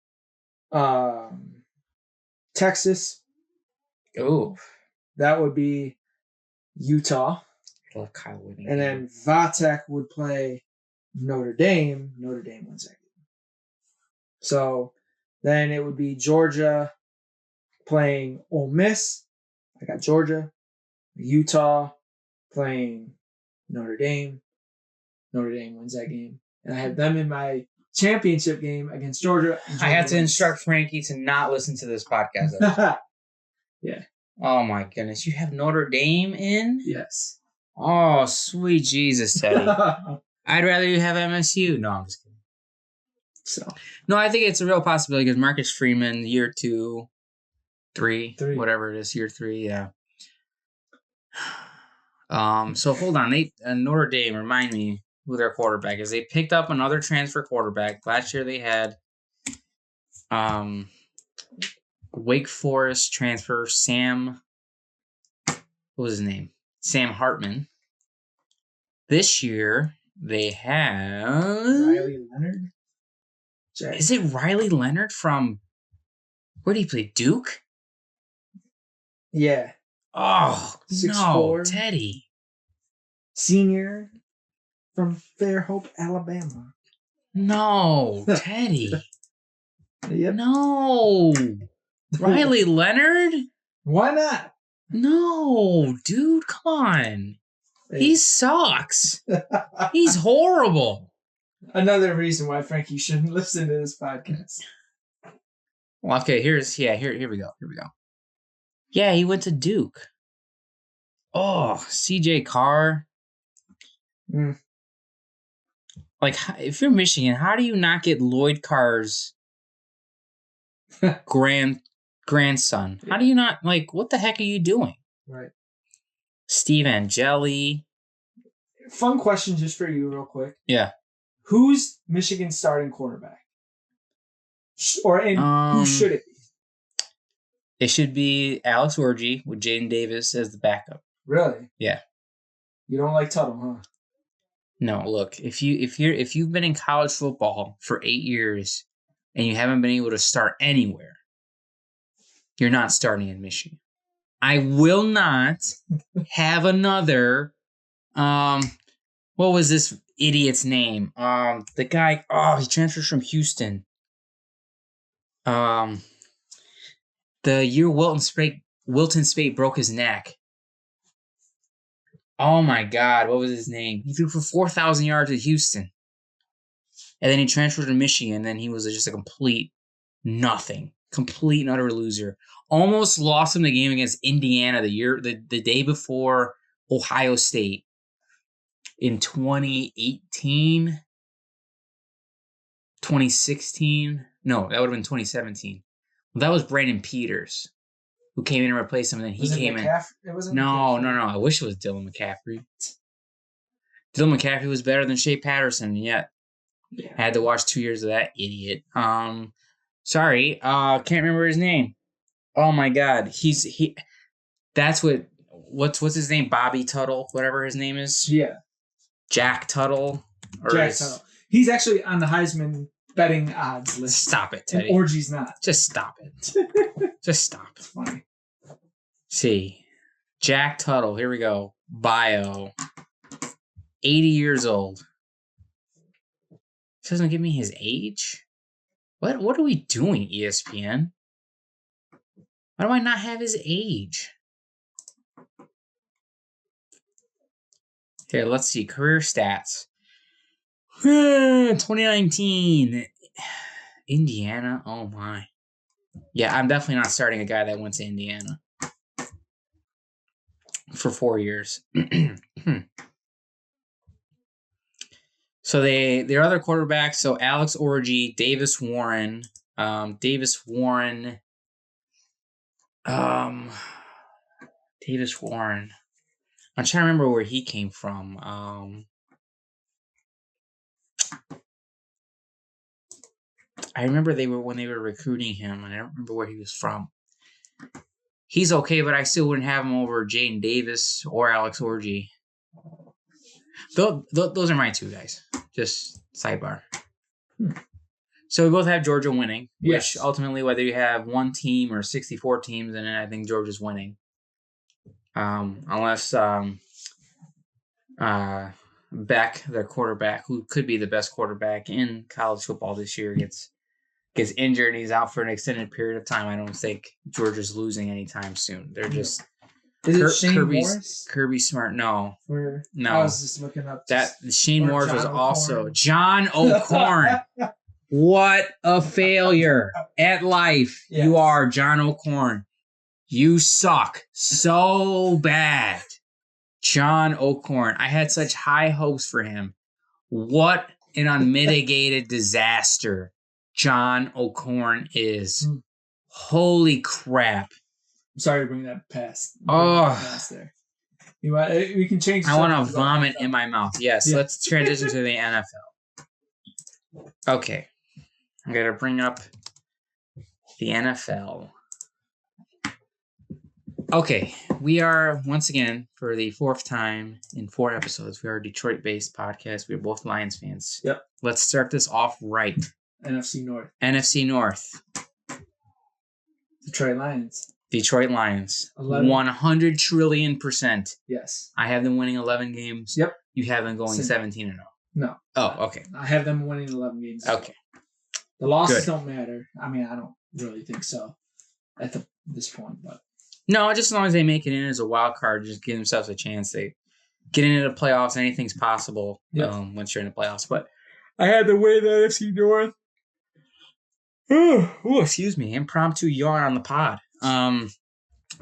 Texas. Oh. That would be Utah. I love Kyle winning. And then Vatek would play Notre Dame. Notre Dame wins that game. So then it would be Georgia playing Ole Miss. I got Georgia. Utah playing Notre Dame. Notre Dame wins that game. And I have them in my championship game against Georgia. I have to instruct Frankie to not listen to this podcast. Yeah. Oh my goodness. You have Notre Dame in? Yes. Oh, sweet Jesus, Teddy. I'd rather you have MSU. No, I'm just kidding. So. No, I think it's a real possibility because Marcus Freeman, year 2, 3, whatever it is, year 3, yeah. So hold on. Notre Dame, remind me who their quarterback is. They picked up another transfer quarterback. Last year they had Wake Forest transfer Sam. What was his name? Sam Hartman. This year they have Riley Leonard. Jack. Is it Riley Leonard from, where did he play? Duke? Yeah. Oh, 6'4". no, Teddy. Senior from Fairhope, Alabama. No, Teddy. Yep. No. Riley Leonard? Why not? No, dude, come on. Hey. He sucks. He's horrible. Another reason why Frankie shouldn't listen to this podcast. Well, okay, here we go. Yeah, he went to Duke. Oh, CJ Carr. Mm. Like, if you're Michigan, how do you not get Lloyd Carr's grandson? How do you not, like, what the heck are you doing? Right. Steve Angeli. Fun question just for you real quick. Yeah. Who's Michigan's starting quarterback? Who should it be? It should be Alex Orji with Jaden Davis as the backup. Really? Yeah. You don't like Tuttle, huh? No, look, if you've been in college football for 8 years and you haven't been able to start anywhere, you're not starting in Michigan. I will not have another what was this idiot's name? The guy, he transferred from Houston. The year Wilton Spate broke his neck. Oh my God, what was his name? He threw for 4,000 yards at Houston. And then he transferred to Michigan, and then he was just a complete nothing. Complete and utter loser. Almost lost him the game against Indiana the day before Ohio State in 2018. 2016. No, that would have been 2017. Well, that was Brandon Peters who came in and replaced him, and then he came in. It wasn't No. I wish it was Dylan McCaffrey. Dylan McCaffrey was better than Shea Patterson, yet I had to watch 2 years of that idiot. Sorry, can't remember his name. Oh my God, that's what's his name? Bobby Tuttle, whatever his name is. Yeah, Jack Tuttle. Tuttle. He's actually on the Heisman betting odds list. Stop it, Teddy. And Orgy's not. Just stop it. Just stop. It's funny. See, Jack Tuttle. Here we go. Bio. 80 years old. This doesn't give me his age. What are we doing, ESPN? Why do I not have his age? Here, let's see. Career stats. 2019. Indiana. Oh my. Yeah, I'm definitely not starting a guy that went to Indiana for 4 years. So their other quarterbacks, so Alex Orji, Davis Warren. Davis Warren. I'm trying to remember where he came from. I remember when they were recruiting him, and I don't remember where he was from. He's okay, but I still wouldn't have him over Jaden Davis or Alex Orji. Those are my two guys. Just sidebar. So we both have Georgia winning, which ultimately, whether you have one team or 64 teams in it, I think Georgia's winning. Unless Beck, their quarterback, who could be the best quarterback in college football this year, gets injured and he's out for an extended period of time. I don't think Georgia's losing anytime soon. They're just Is it Shane Morris? Kirby Smart. No. I was just looking up that Shane Morris was also O'Corn. John O'Corn. What a failure at life you are, John O'Corn. You suck so bad. John O'Corn. I had such high hopes for him. What an unmitigated disaster John O'Corn is. Holy crap. I'm sorry to bring that past. There. We can change. I want to vomit in my mouth. Yes, let's transition to the NFL. Okay. I'm going to bring up the NFL. Okay, we are, once again, for the fourth time in 4 episodes, we are a Detroit-based podcast. We're both Lions fans. Yep. Let's start this off right. NFC North. NFC North. Detroit Lions. Detroit Lions. 11. 100 trillion%. Yes. I have them winning 11 games. Yep. You have them going 17-0. No. Oh, okay. I have them winning 11 games. Okay. The losses don't matter. I mean, I don't really think so at this point, but no, just as long as they make it in as a wild card, just give themselves a chance. They get into the playoffs. Anything's possible once you're in the playoffs. But I had to win the NFC North. Oh, excuse me. Impromptu yawn on the pod.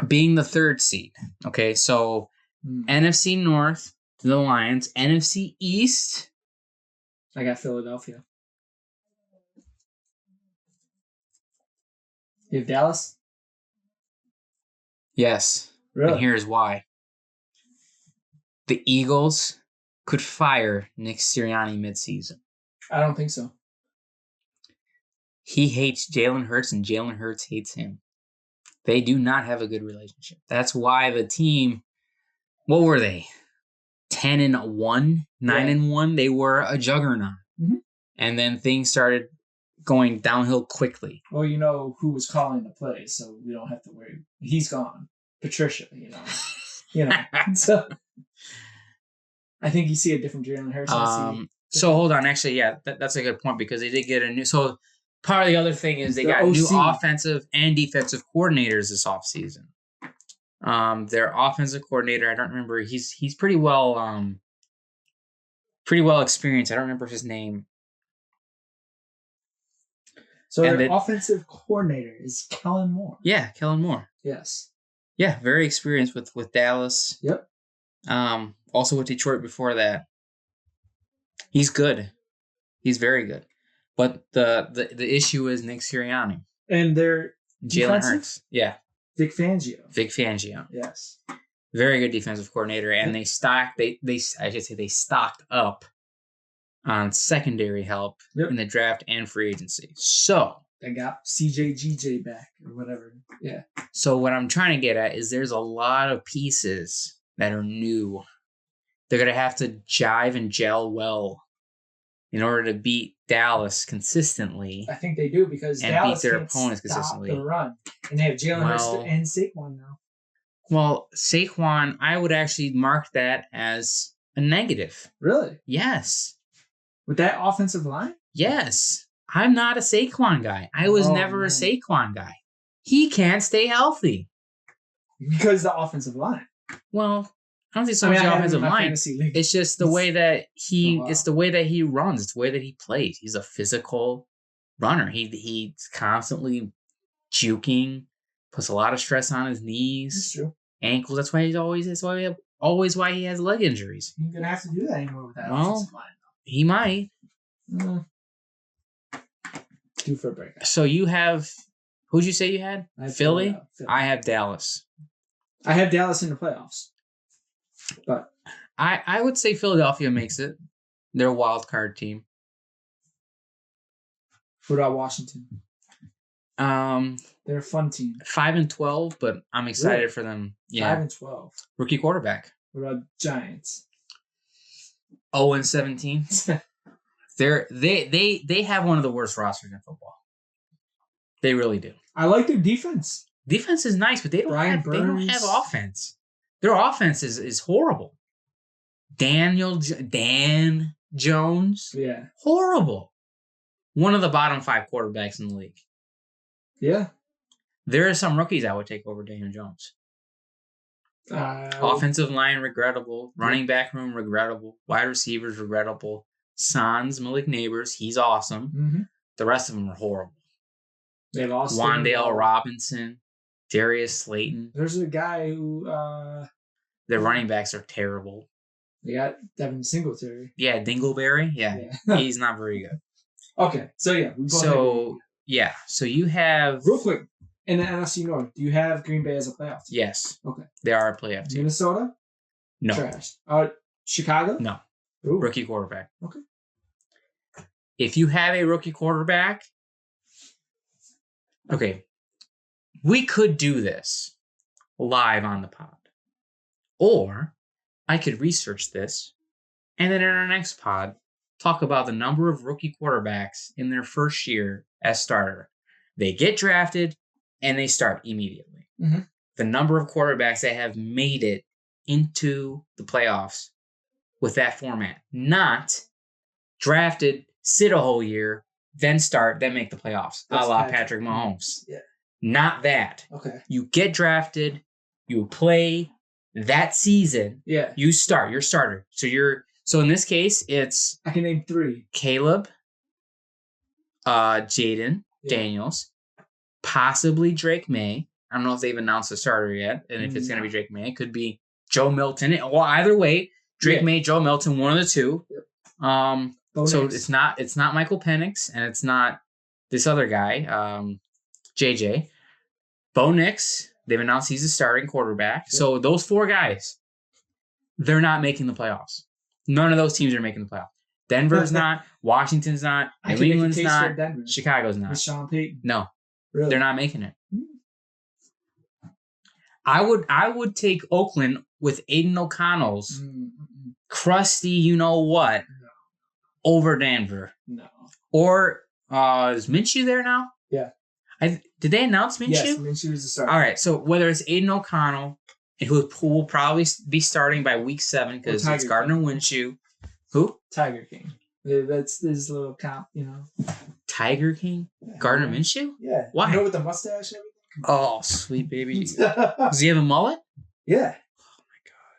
Being the third seed. Okay, so NFC North, the Lions. NFC East. I got Philadelphia. You have Dallas? Yes. Really? And here's why. The Eagles could fire Nick Sirianni midseason. I don't think so. He hates Jalen Hurts, and Jalen Hurts hates him. They do not have a good relationship. That's why the team, what were they? 10-1, 9-1. They were a juggernaut. Mm-hmm. And then things started going downhill quickly. Well, you know who was calling the plays, so we don't have to worry. He's gone. Patricia, So I think you see a different Jalen Hurts. So hold on. Actually, yeah, that's a good point because they did get a new. So part of the other thing is they got OC. new offensive and defensive coordinators this offseason. Their offensive coordinator, I don't remember. He's pretty well experienced. I don't remember his name. So their offensive coordinator is Kellen Moore. Yeah, Kellen Moore. Yes. Yeah, very experienced with Dallas. Yep. Also with Detroit before that. He's good. He's very good. But the issue is Nick Sirianni. And their Jalen Hurts. Yeah. Vic Fangio. Yes. Very good defensive coordinator. And they stocked up on secondary help in the draft and free agency. So they got CJGJ back or whatever. Yeah. So what I'm trying to get at is there's a lot of pieces that are new. They're going to have to jive and gel well in order to beat Dallas consistently. I think they do because and Dallas beat their can't opponents stop consistently. The run. And they have Jalen Hurts and Saquon now. Well, Saquon, I would actually mark that as a negative. Really? Yes. With that offensive line? Yes. I'm not a Saquon guy. I was never a Saquon guy. He can't stay healthy. Because the offensive line. Well, I don't think so much the offensive line. It's just the way that it's the way that he runs. It's the way that he plays. He's a physical runner. He's constantly juking, puts a lot of stress on his knees, That's true. Ankles. That's why why he has leg injuries. He's gonna have to do that anymore with that offensive line. He might. Due for a break. So you have who'd you say you had? Philly? Philly. I have Dallas. I have Dallas in the playoffs. But I would say Philadelphia makes it. They're a wild card team. What about Washington? They're a fun team. 5-12, but I'm excited for them. Yeah. 5-12. Rookie quarterback. What about Giants? 0-17. They have one of the worst rosters in football. They really do. I like their defense. Defense is nice, but they don't have offense. Their offense is horrible. Dan Jones. Yeah. Horrible. One of the bottom 5 quarterbacks in the league. Yeah. There are some rookies I would take over Daniel Jones. Offensive line, regrettable. Running back room, regrettable. Wide receivers, regrettable. Sans, Malik Neighbors, he's awesome. Mm-hmm. The rest of them are horrible. They lost Wan'Dale Robinson, Darius Slayton. There's a guy who... Their running backs are terrible. They got Devin Singletary. Yeah, Dingleberry. Yeah. He's not very good. Okay, so yeah. So you have... Real quick, in the NFC North, do you have Green Bay as a playoff team? Yes. Okay. They are a playoff team. Minnesota? No. Trash. Chicago? No. Ooh. Rookie quarterback. Okay. If you have a rookie quarterback... Okay. We could do this live on the pod. Or I could research this, and then in our next pod, talk about the number of rookie quarterbacks in their first year as starter. They get drafted and they start immediately. Mm-hmm. The number of quarterbacks that have made it into the playoffs with that format, not drafted, sit a whole year, then start, then make the playoffs, a la Patrick Mahomes. Yeah. Not that. Okay. You get drafted, you play that season. Yeah. You start. You're starter. So in this case, it's I can name 3. Caleb, Jaden Daniels, possibly Drake May. I don't know if they've announced the starter yet, and if it's going to be Drake May, it could be Joe Milton. Well, either way, Drake May, Joe Milton, one of the two. Yep. So it's not Michael Penix, and it's not this other guy, JJ. Bo Nix, they've announced he's a starting quarterback. Yep. So those 4 guys, they're not making the playoffs. None of those teams are making the playoffs. Denver's not. Washington's not. New England's not. Chicago's not. With Sean Payton. No. Really? They're not making it. I would take Oakland with Aiden O'Connell's crusty you-know-what over Denver. No. Or is Minshew there now? Yeah. Did they announce Minshew? Yes, Minshew is the starter. All right, so whether it's Aiden O'Connell, who will probably be starting by week 7 because it's Gardner Minshew. Who? Tiger King. That's his little comp, Tiger King? Yeah, Gardner Minshew? Yeah. Why? With the mustache and everything? Oh, sweet baby. Does he have a mullet? Yeah. Oh, my God.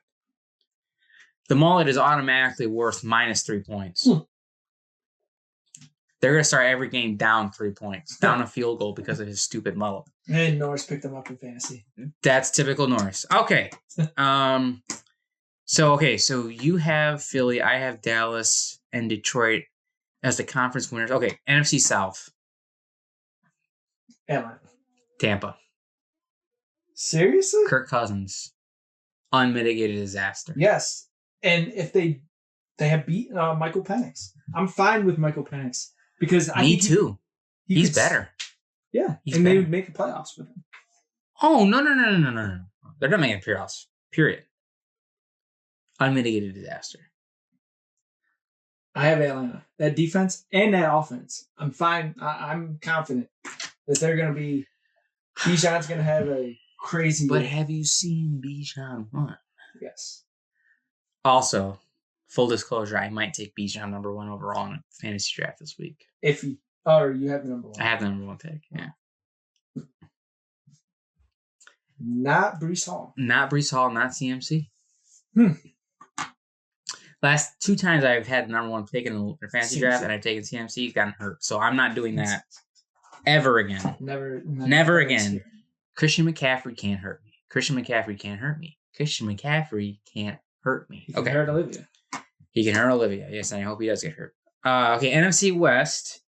The mullet is automatically worth -3 points. They're going to start every game down 3 points, down a field goal because of his stupid mullet. And Norris picked him up in fantasy. That's typical Norris. Okay. So you have Philly, I have Dallas and Detroit as the conference winners. Okay, NFC South. Atlanta. Tampa. Seriously? Kirk Cousins. Unmitigated disaster. Yes. And if they have beaten Michael Penix. I'm fine with Michael Penix. Because Me too. He's better. Yeah. They would make the playoffs with him. Oh, no. They're not making the playoffs. Period. Unmitigated disaster. I have Atlanta. That defense and that offense. I'm fine. I'm confident that they're going to be... Bijan's going to have a crazy... But have you seen Bijan run? Yes. Also... Full disclosure, I might take Bijan number 1 overall in a fantasy draft this week. You have the number 1. I have the number 1 pick, yeah. Not Breece Hall. Not Breece Hall, not CMC. Last 2 times I've had the number 1 pick in a fantasy CMC. draft and I've taken CMC, he's gotten hurt. So I'm not doing that ever again. Never again. Christian McCaffrey can't hurt me. Christian McCaffrey can't hurt me. He can hurt Olivia. He can hurt Olivia. Yes, and I hope he does get hurt. Okay, NFC West.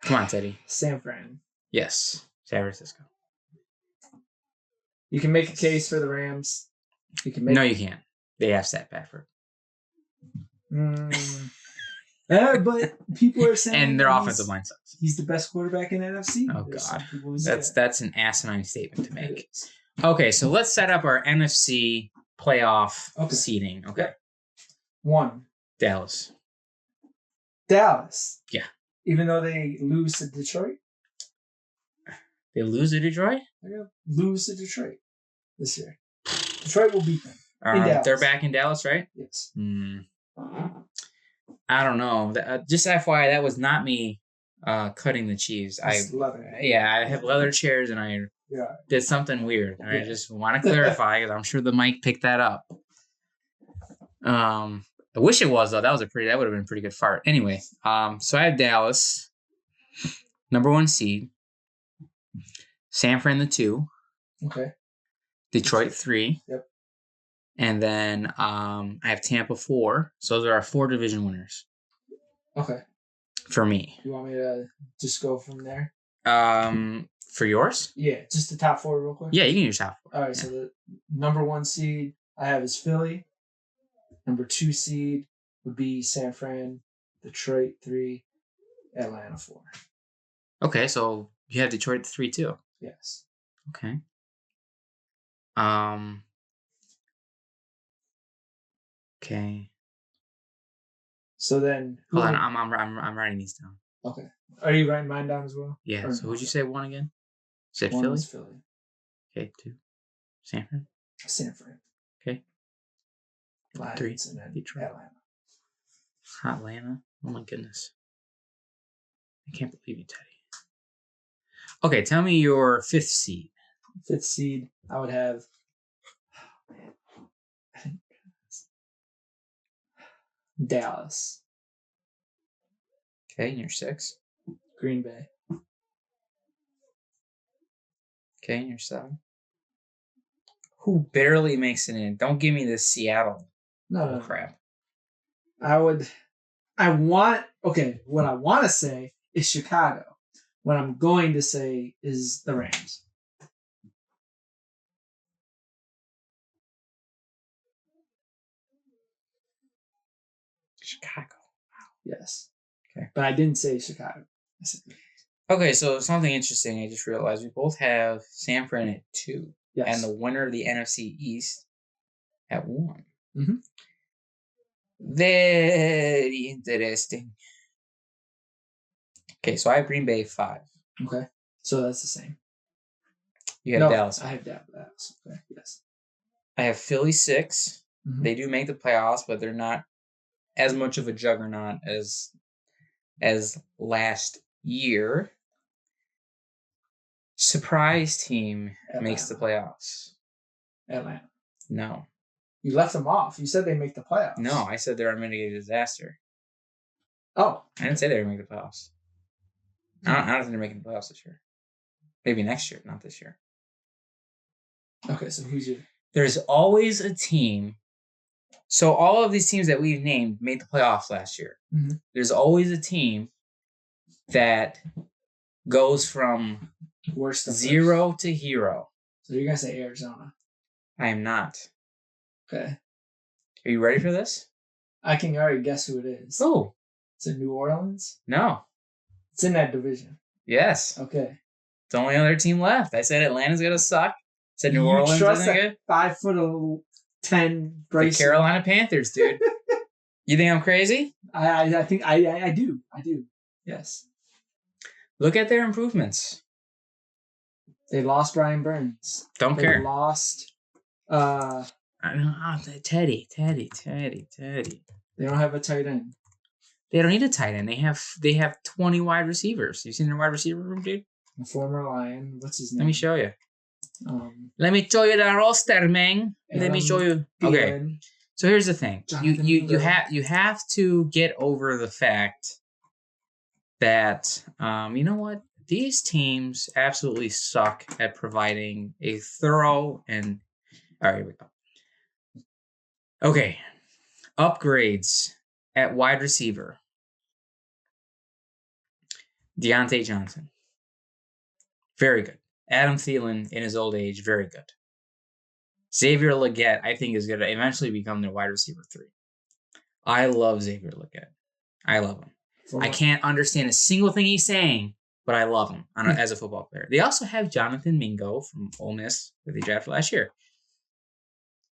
Come on, Teddy. San Fran. Yes, San Francisco. You can make a case for the Rams. No, you can't. They have Seth Bafford. But people are saying... And their offensive line sucks. He's the best quarterback in NFC. Oh, God. That's an asinine statement to make. Okay, so let's set up our NFC playoff seeding. Okay. 1. Dallas. Yeah. Even though they lose to Detroit? They lose to Detroit? They're going to lose to Detroit this year. Detroit will beat them. They're back in Dallas, right? Yes. I don't know. Just FYI, that was not me cutting the cheese. I have leather chairs and I did something weird. I just want to clarify because I'm sure the mic picked that up. I wish it was though. That would have been a pretty good fart. Anyway, so I have Dallas, number 1 seed. San Fran 2. Okay. Detroit 3. Yep. And then I have Tampa 4. So those are our 4 division winners. Okay. For me. You want me to just go from there? For yours? Yeah, just the top 4 real quick. Yeah, you can use top 4. All right, so the number 1 seed I have is Philly. Number 2 seed would be San Fran. Detroit 3. Atlanta 4. Okay, so you have Detroit 3 too. Yes. Okay. Okay. So then, Hold on, I'm writing these down. Okay. Are you writing mine down as well? Yeah. Or So no? who'd you say one again? You said One Philly. was Philly. Okay, 2. Sanford. Sanford. Okay. Lions 3. and then Detroit. Atlanta. Atlanta. Oh my goodness. I can't believe you, Teddy. Okay, tell me your 5th seed. 5th seed, I would have. Dallas. Okay, and your 6. Green Bay. Okay, and your 7. Who barely makes it in? Don't give me this Seattle No. crap. What I want to say is Chicago. What I'm going to say is the Rams. Chicago. Yes. Okay. But I didn't say Chicago. I said Okay, so something interesting I just realized. We both have Sanford at 2. yes. And the winner of the NFC East at 1. Mm-hmm. Very interesting. Okay, so I have Green Bay 5. Okay. So that's the same. You have Dallas. I have Dallas. Okay. Yes. I have Philly 6. Mm-hmm. They do make the playoffs, but they're not as much of a juggernaut as last year. Surprise team makes the playoffs. Atlanta. No. You left them off. You said they make the playoffs. No, I said they're a mitigated disaster. Oh. I didn't say they were making the playoffs. I don't think they're making the playoffs this year. Maybe next year, not this year. Okay, so who's your... There's always a team. So all of these teams that we've named made the playoffs last year. Mm-hmm. There's always a team that goes from worst to 0 to hero. So you're going to say Arizona. I am not. Okay. Are you ready for this? I can already guess who it is. Oh. Is it New Orleans? No. It's in that division. Yes. Okay. It's the only other team left. I said Atlanta's going to suck. I said New Orleans isn't good. 5'10" Bryson. The Carolina Panthers, dude. You think I'm crazy? I think I do. I do. Yes. Look at their improvements. They lost Brian Burns. Don't care. They lost Teddy. They don't have a tight end. They don't need a tight end. They have 20 wide receivers. You seen their wide receiver room, dude? A former Lion. What's his name? Let me show you. Let me show you the roster, man. Let me show you. Okay. So here's the thing. You have to get over the fact that you know what? These teams absolutely suck at providing a thorough and all right, here we go. Okay. Upgrades at wide receiver. Deontay Johnson. Very good. Adam Thielen in his old age, very good. Xavier Legette, I think, is going to eventually become their wide receiver 3. I love Xavier Legette. I love him. I can't understand a single thing he's saying, but I love him as a football player. They also have Jonathan Mingo from Ole Miss that they drafted last year.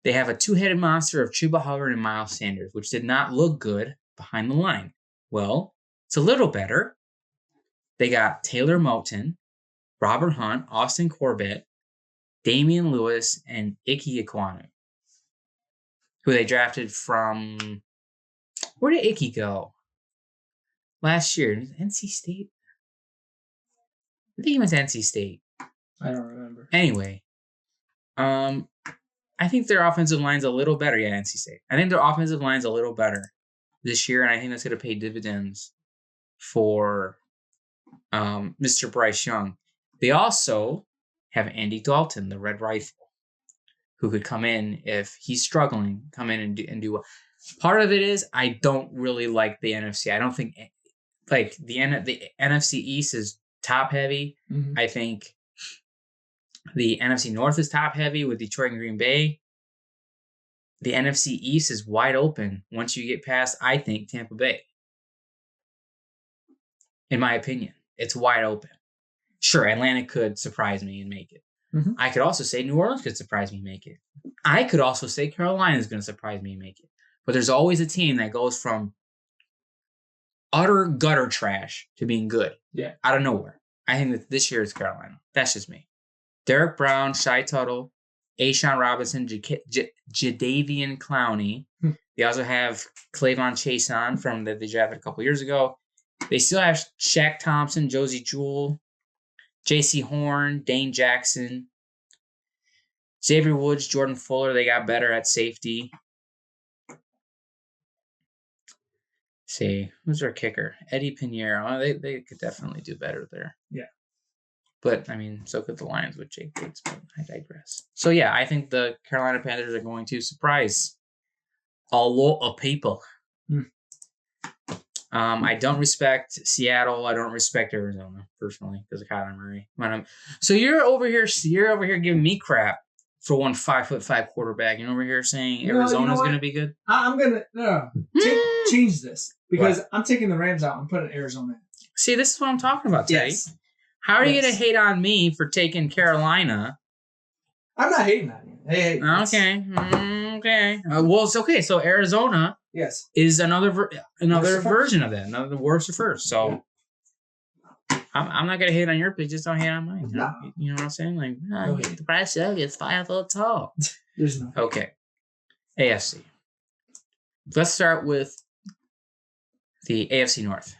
They have a 2-headed monster of Chuba Hubbard and Miles Sanders, which did not look good behind the line. Well, it's a little better. They got Taylor Moton, Robert Hunt, Austin Corbett, Damian Lewis, and Ike Ekwonu, who they drafted from... Where did Ike go? Last year, NC State? I think he went to NC State. I don't remember. Anyway, I think their offensive line's a little better. Yeah, NC State. I think their offensive line's a little better this year, and I think that's going to pay dividends for Mr. Bryce Young. They also have Andy Dalton, the Red Rifle, who could come in if he's struggling, come in and do well. Part of it is I don't really like the NFC. I don't think like the NFC East is top heavy. Mm-hmm. I think the NFC North is top heavy with Detroit and Green Bay. The NFC East is wide open once you get past, I think, Tampa Bay. In my opinion, it's wide open. Sure, Atlanta could surprise me and make it. Mm-hmm. I could also say New Orleans could surprise me and make it. I could also say Carolina is going to surprise me and make it. But there's always a team that goes from utter gutter trash to being good. Yeah. Out of nowhere. I think that this year is Carolina. That's just me. Derek Brown, Shai Tuttle, Ashawn Robinson, Jadeveon Clowney. They also have Clavon Chason from that they drafted a couple years ago. They still have Shaq Thompson, Josie Jewell, J.C. Horn, Dane Jackson, Xavier Woods, Jordan Fuller. They got better at safety. See, who's their kicker? Eddie Pinheiro. They could definitely do better there. Yeah. But, I mean, so could the Lions with Jake Bates, but I digress. So, yeah, I think the Carolina Panthers are going to surprise a lot of people. I don't respect Seattle. I don't respect Arizona, personally, because of Kyler Murray. So you're over here giving me crap for one 5'5" quarterback. You're over here saying Arizona's going to be good? I'm going to change this because I'm taking the Rams out and putting Arizona in. See, this is what I'm talking about, Teddy. Yes. How are you going to hate on me for taking Carolina? I'm not hating on you. Hey, okay. Well, it's okay. So Arizona is another version of that. Another worse or first. So I'm not going to hate on your pick. Just don't hate on mine. You know what I'm saying? Like, the price tag is 5 foot tall. There's no. Okay. AFC. Let's start with the AFC North.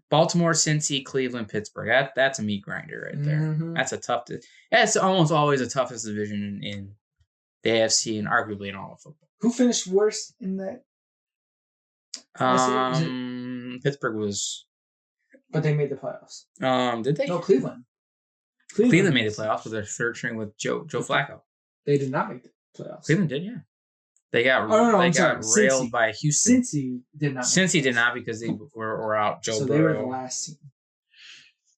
Baltimore, Cincy, Cleveland, Pittsburgh. That's a meat grinder right there. Mm-hmm. That's almost always the toughest division in the AFC and arguably in all of football. Who finished worse in that? Pittsburgh was. But they made the playoffs. Did they? No, Cleveland. Cleveland made the playoffs with their third string with Joe Flacco. They did not make the playoffs. Cleveland did, yeah. They got railed by Houston. Cincy did not. Cincy did not because they were out Joe Burrow. So they were the last team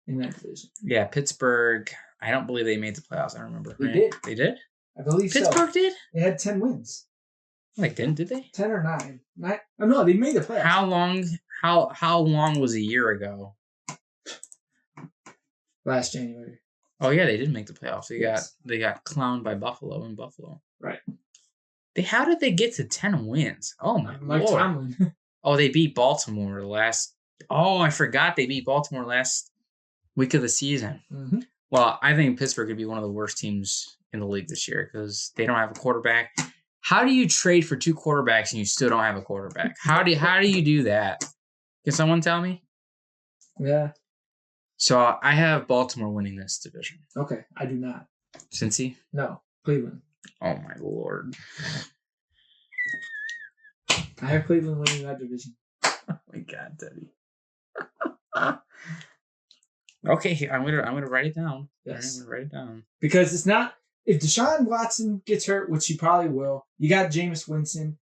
in that division. Yeah, Pittsburgh. I don't believe they made the playoffs. I don't remember. They did. They did? I believe Pittsburgh did? They had 10 wins. Like, did they? 10 or 9. No, they made the playoffs. How long was a year ago? Last January. Oh yeah, they did make the playoffs. They got clowned by Buffalo in Buffalo. Right. How did they get to 10 wins? Oh my Mike Lord. Tomlin. Oh, they beat Baltimore I forgot they beat Baltimore last week of the season. Mm-hmm. Well, I think Pittsburgh could be one of the worst teams in the league this year because they don't have a quarterback. How do you trade for 2 quarterbacks and you still don't have a quarterback? How do you do that? Can someone tell me? Yeah. So I have Baltimore winning this division. Okay, I do not. Cincy? No, Cleveland. Oh my Lord. I have Cleveland winning that division. Oh my God, Teddy. Okay, I'm gonna write it down. Yes. I'm gonna write it down. Because it's not if Deshaun Watson gets hurt, which he probably will, you got Jameis Winston.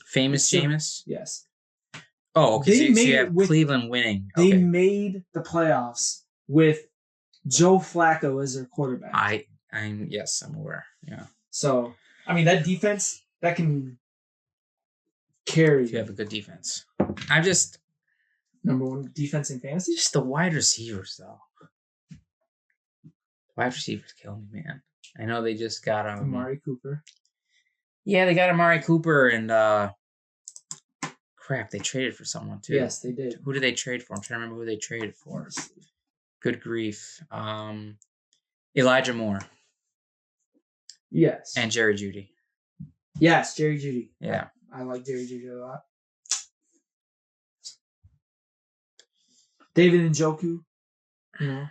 Famous Jameis? Yes. Oh, okay. So you have Cleveland winning. Okay. They made the playoffs with Joe Flacco as their quarterback. I'm aware. Yeah. So I mean that defense that can carry. You have a good defense. I'm just number 1 defense in fantasy. Just the wide receivers though. Wide receivers kill me, man. I know they just got Amari Cooper. Yeah, they got Amari Cooper and crap, they traded for someone too. Yes, they did. Who did they trade for? I'm trying to remember who they traded for. Good grief. Elijah Moore. Yes. And Jerry Jeudy. Yes, Jerry Jeudy. Yeah. I like Jerry Jeudy a lot. David Njoku. You know.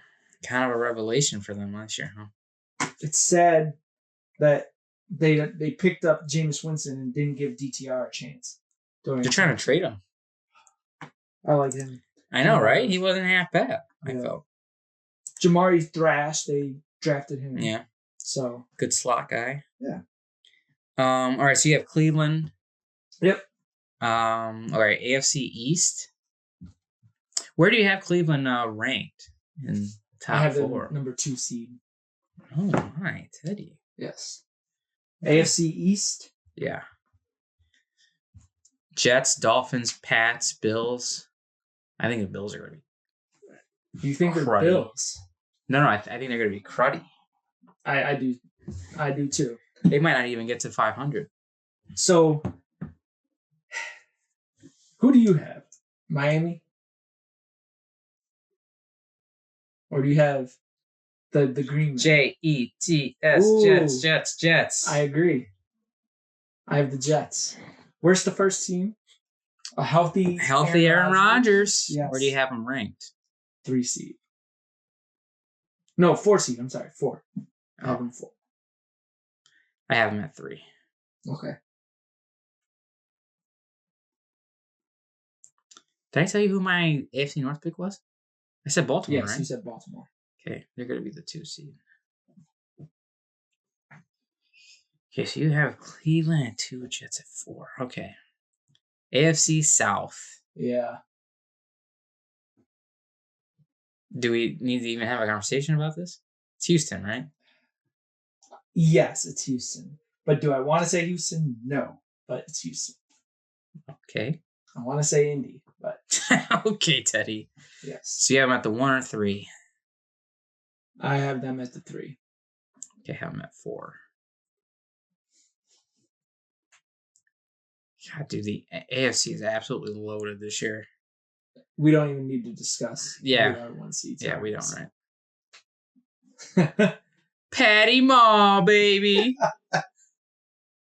Kind of a revelation for them last year, huh? It's sad that they picked up Jameis Winston and didn't give DTR a chance. They're trying to trade him. I like him. I know, right? He wasn't half bad, I felt. Jamari Thrash, they drafted him. Yeah. So good slot guy. Yeah. All right, so you have Cleveland. Yep. All right, AFC East. Where do you have Cleveland ranked in top 4? I have the number 2 seed. Oh my, Teddy. Yes. AFC East. Yeah. Jets, Dolphins, Pats, Bills. I think the Bills are going to be. You think they're Bills? No, I think they're going to be cruddy. I do. I do too. They might not even get to 500. So, who do you have? Miami? Or do you have the green? Jets, Jets. I agree. I have the Jets. Where's the first team? A healthy Aaron Rodgers. Yes. Where do you have him ranked? 3 seed. No, 4 seed. I'm sorry, 4. I have him 4. I have him at 3. Okay. Did I tell you who my AFC North pick was? I said Baltimore, yes, right? you said Baltimore. Okay, they're going to be the 2 seed. Okay, so you have Cleveland at 2, Jets at 4. Okay. AFC South. Yeah. Do we need to even have a conversation about this? It's Houston, right? Yes, it's Houston. But do I want to say Houston? No, but it's Houston. Okay. I want to say Indy, but okay, Teddy. Yes. So you have them at the 1 or 3? I have them at the 3. Okay, I have them at 4. God, dude, the AFC is absolutely loaded this year. We don't even need to discuss. Yeah. Our 1 seed. Yeah, we don't, right? Patty Maw, baby.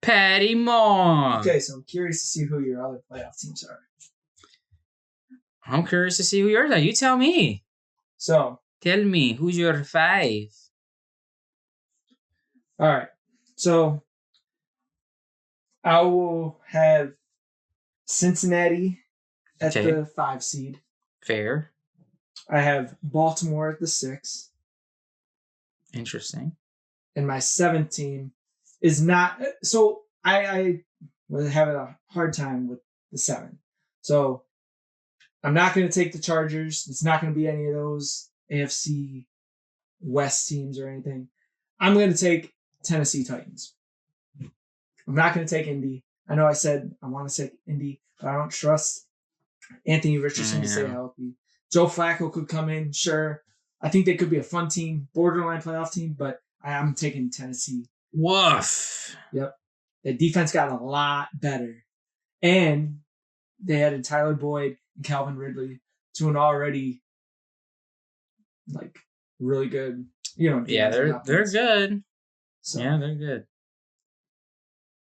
Patty Maw. Okay, so I'm curious to see who your other playoff teams are. I'm curious to see who yours are. You tell me. So. Tell me, who's your 5? All right. So I will have Cincinnati at the 5 seed. Fair. I have Baltimore at the 6. Interesting. And my 7th team is not. So I was having a hard time with the 7. So I'm not going to take the Chargers. It's not going to be any of those AFC West teams or anything. I'm going to take Tennessee Titans. I'm not going to take Indy. I know I said I want to take Indy, but I don't trust Anthony Richardson to stay healthy. Joe Flacco could come in, sure. I think they could be a fun team, borderline playoff team, but I'm taking Tennessee. Woof. Yep. The defense got a lot better. And they added Tyler Boyd and Calvin Ridley to an already really good, Yeah, they're good. So, yeah, they're good.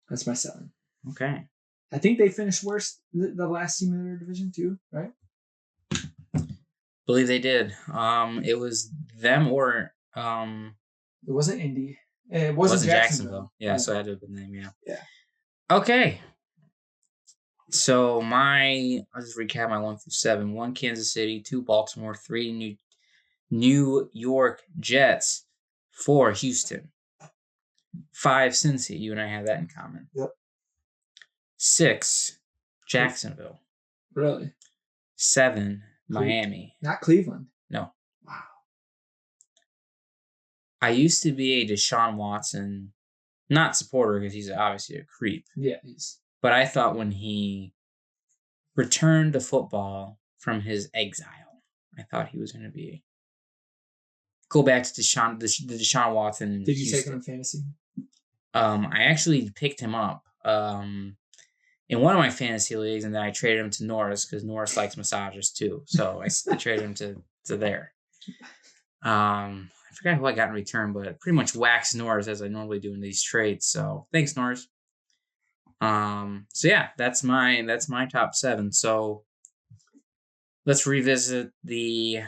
That's my 7. Okay. I think they finished worst the last team in their division too, right? Believe they did. It was them or it wasn't Indy. It wasn't Jacksonville. Yeah, so it had to have been them, yeah. Yeah. Okay. So I'll just recap my 1 through 7. 1 Kansas City, 2 Baltimore, 3 New York Jets, 4 Houston, 5 Cincy. You and I have that in common. Yep. 6 Jacksonville. Really? 7 Miami. Not Cleveland. No. Wow. I used to be a Deshaun Watson, not supporter because he's obviously a creep. Yeah, But I thought when he returned to football from his exile, I thought he was going to go back to the Deshaun Watson. Did you take him in fantasy? I actually picked him up in one of my fantasy leagues, and then I traded him to Norris because Norris likes massages too. So I traded him to there. I forgot who I got in return, but pretty much waxed Norris as I normally do in these trades. So thanks, Norris. So yeah, that's my top 7. So let's revisit the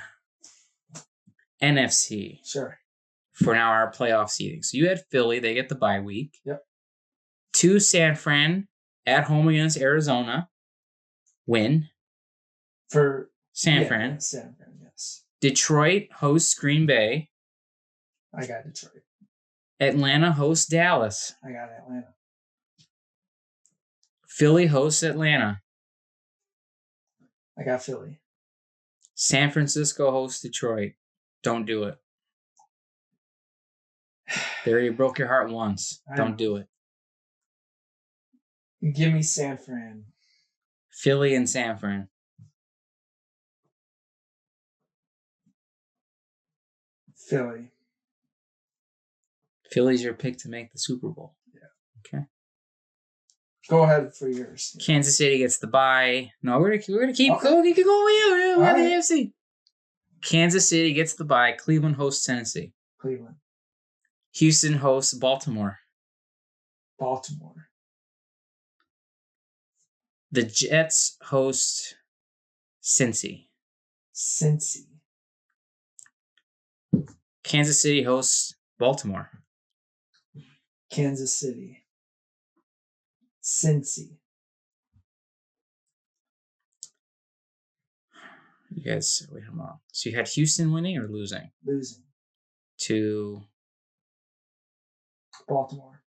NFC. Sure. For now, our playoff seeding. So you had Philly; they get the bye week. Yep. 2 San Fran at home against Arizona. Win. For San Fran. San Fran, yes. Detroit hosts Green Bay. I got Detroit. Atlanta hosts Dallas. I got Atlanta. Philly hosts Atlanta. I got Philly. San Francisco hosts Detroit. Don't do it. They already broke your heart once. Don't do it. Give me San Fran. Philly and San Fran. Philly. Philly's your pick to make the Super Bowl. Yeah. Okay. Go ahead for yours. Kansas City gets the bye. No, we're gonna keep Okay. going. We can go. We have the right. AFC. Kansas City gets the bye. Cleveland hosts Tennessee. Cleveland. Houston hosts Baltimore. Baltimore. The Jets host Cincy. Cincy. Kansas City hosts Baltimore. Kansas City. Cincy. You guys, wait, hold on. So you had Houston winning or losing? Losing. To Baltimore.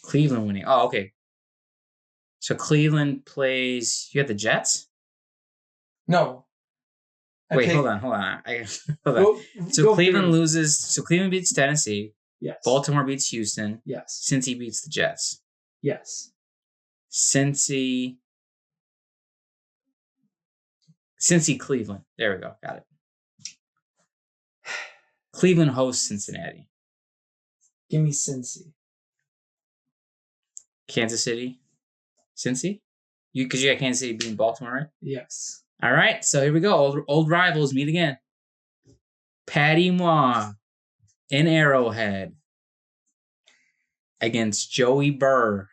Cleveland winning. Oh, okay. So Cleveland plays. You had the Jets? No. Wait, hold on. Hold on. So Cleveland loses. So Cleveland beats Tennessee. Yes. Baltimore beats Houston. Yes. Cincy beats the Jets. Yes. Cincy, Cleveland. There we go. Got it. Cleveland hosts Cincinnati. Give me Cincy. Kansas City, Cincy. Because you got Kansas City beating Baltimore, right? Yes. All right. So here we go. Old rivals meet again. Patty Moore in Arrowhead against Joey Burr.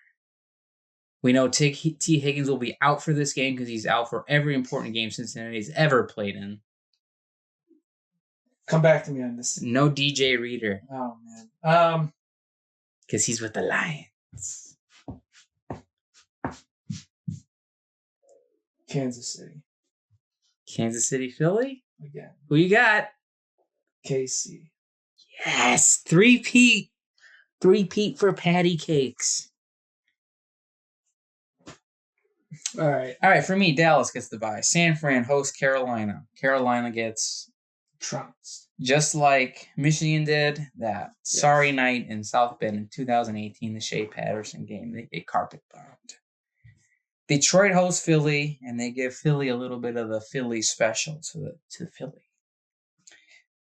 We know T. Higgins will be out for this game because he's out for every important game Cincinnati's ever played in. Come back to me on this. No DJ Reader. Oh, man. Because he's with the Lions. Kansas City. Kansas City, Philly? Again. Who you got? KC. Yes. Three-peat for Patty Cakes. All right. For me, Dallas gets the bye. San Fran hosts Carolina. Carolina gets trounced, just like Michigan did that sorry night in South Bend in 2018, the Shea Patterson game. They get carpet bombed. Detroit hosts Philly, and they give Philly a little bit of the Philly special to Philly.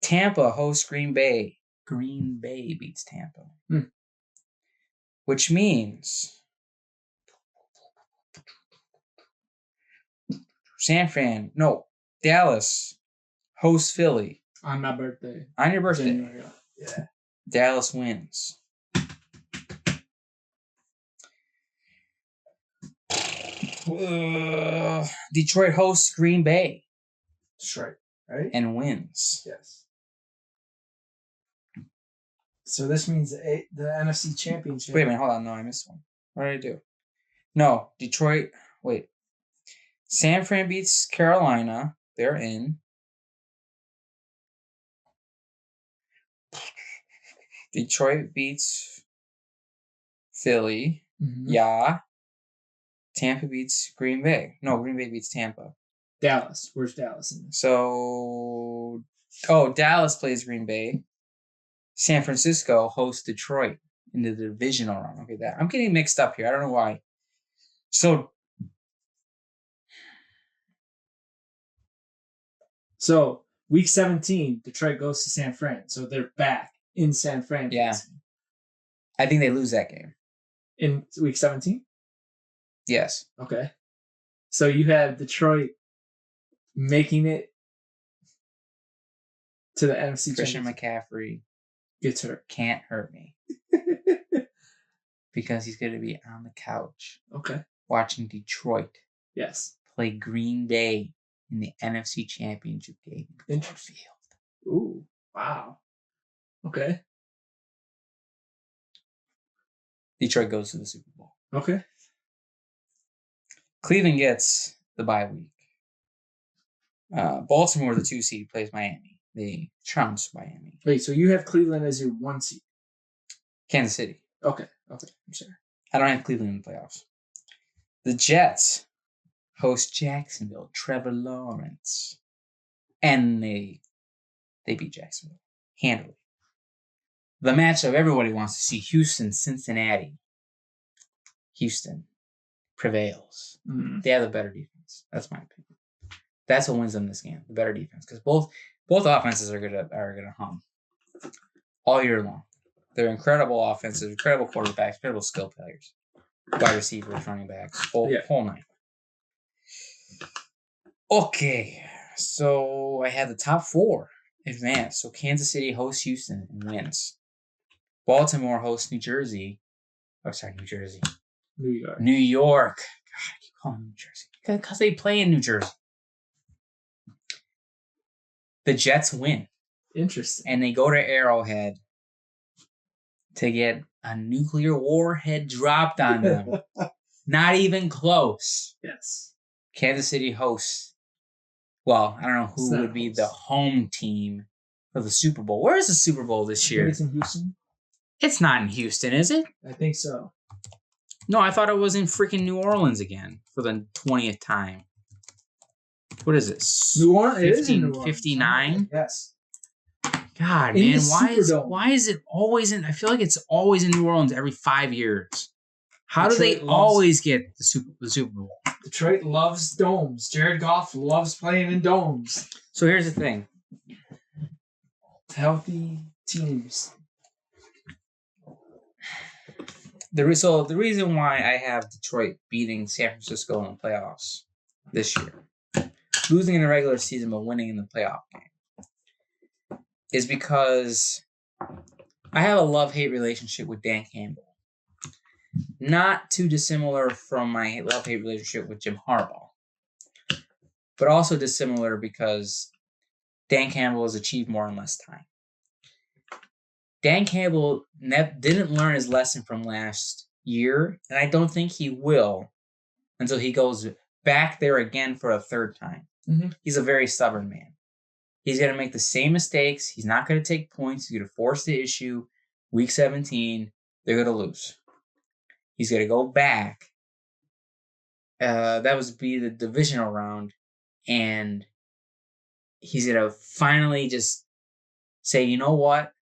Tampa hosts Green Bay. Green Bay beats Tampa, which means Dallas hosts Philly. On my birthday. On your birthday. January. Yeah. Dallas wins. Detroit hosts Green Bay. Detroit, right? And wins. Yes. So this means the NFC Championship. Wait a minute, hold on. No, I missed one. What did I do? No, Detroit. Wait. San Fran beats Carolina. They're in. Detroit beats Philly. Mm-hmm. Yeah. Tampa beats Green Bay. No, Green Bay beats Tampa. Dallas. Where's Dallas in this? So, Dallas plays Green Bay. San Francisco hosts Detroit in the divisional round. Okay, I'm getting mixed up here. I don't know why. So week 17, Detroit goes to San Fran. So they're back in San Fran. Yeah. I think they lose that game. In week 17? Yes. Okay. So you have Detroit making it to the NFC Christian McCaffrey gets hurt. Can't hurt me. Because he's going to be on the couch. Okay. Watching Detroit. Yes. Play Green Bay in the NFC Championship game. Interesting. Ooh. Wow. Okay. Detroit goes to the Super Bowl. Okay. Cleveland gets the bye week. Baltimore, the 2 seed, plays Miami. They trounce Miami. Wait, so you have Cleveland as your 1 seed? Kansas City. Okay. I'm sorry. I don't have Cleveland in the playoffs. The Jets host Jacksonville. Trevor Lawrence. And they beat Jacksonville. Handily. The matchup everybody wants to see, Houston, Cincinnati. Houston prevails. They have the better defense. That's my opinion. That's what wins them this game. The better defense, because both offenses are gonna hum all year long. They're incredible offenses, incredible quarterbacks, incredible skill players. wide receivers, running backs, whole nine. Okay, so I had the top 4 advance. So Kansas City hosts Houston and wins. Baltimore hosts New Jersey. Oh, sorry, New Jersey. New York. God, I keep calling New Jersey. Because they play in New Jersey. The Jets win. Interesting. And they go to Arrowhead to get a nuclear warhead dropped on them. Not even close. Yes. Kansas City hosts. Well, I don't know who would be the home team for the Super Bowl. Where is the Super Bowl this year? It's in Houston. It's not in Houston, is it? I think so. No, I thought it was in freaking New Orleans again for the 20th time. What is this? New Orleans? It is in New Orleans. 59? Yes. God, man, why is it always in? I feel like it's always in New Orleans every 5 years. How do they always get the Super Bowl? Detroit loves domes. Jared Goff loves playing in domes. So here's the thing. Healthy teams. The reason why I have Detroit beating San Francisco in the playoffs this year, losing in the regular season but winning in the playoff game, is because I have a love-hate relationship with Dan Campbell. Not too dissimilar from my love-hate relationship with Jim Harbaugh, but also dissimilar because Dan Campbell has achieved more in less time. Dan Campbell didn't learn his lesson from last year, and I don't think he will until he goes back there again for a third time. Mm-hmm. He's a very stubborn man. He's going to make the same mistakes. He's not going to take points. He's going to force the issue. Week 17, they're going to lose. He's going to go back. That was be the divisional round, and he's going to finally just say, you know what?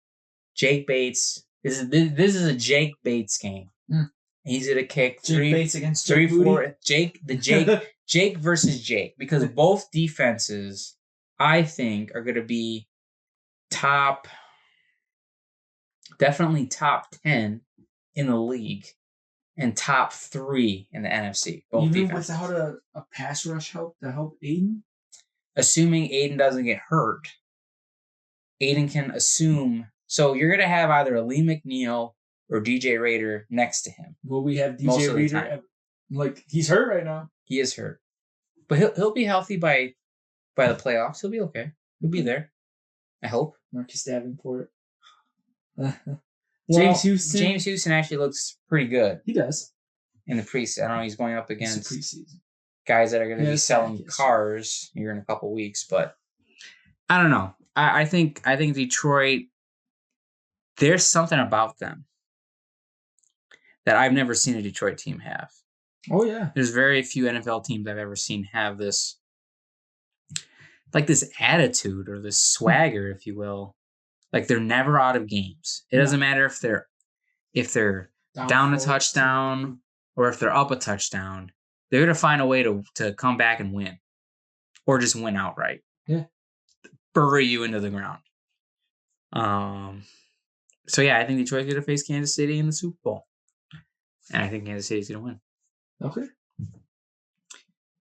Jake Bates. This is a Jake Bates game. Mm. He's gonna kick Bates against Jake versus Jake, because both defenses, I think, are gonna be definitely top 10 in the league and top 3 in the NFC. Both even defenses. Without a pass rush help to help Aiden? Assuming Aiden doesn't get hurt, Aiden can assume. So you're going to have either a Lee McNeil or DJ Rader next to him. Will we have DJ Rader? Like, he's hurt right now. He is hurt. But he'll be healthy by the playoffs. He'll be okay. He'll be there. I hope. Marcus Davenport. James Houston actually looks pretty good. He does. In the preseason. I don't know, he's going up against preseason guys that are going to be selling cars here in a couple weeks, but I don't know. I think Detroit, there's something about them that I've never seen a Detroit team have. Oh, yeah. There's very few NFL teams I've ever seen have this, like this attitude or this swagger, if you will. Like they're never out of games. It doesn't matter if they're down a touchdown or if they're up a touchdown. They're going to find a way to come back and win, or just win outright. Yeah. Bury you into the ground. So yeah, I think Detroit's going to face Kansas City in the Super Bowl, and I think Kansas City's going to win. Okay.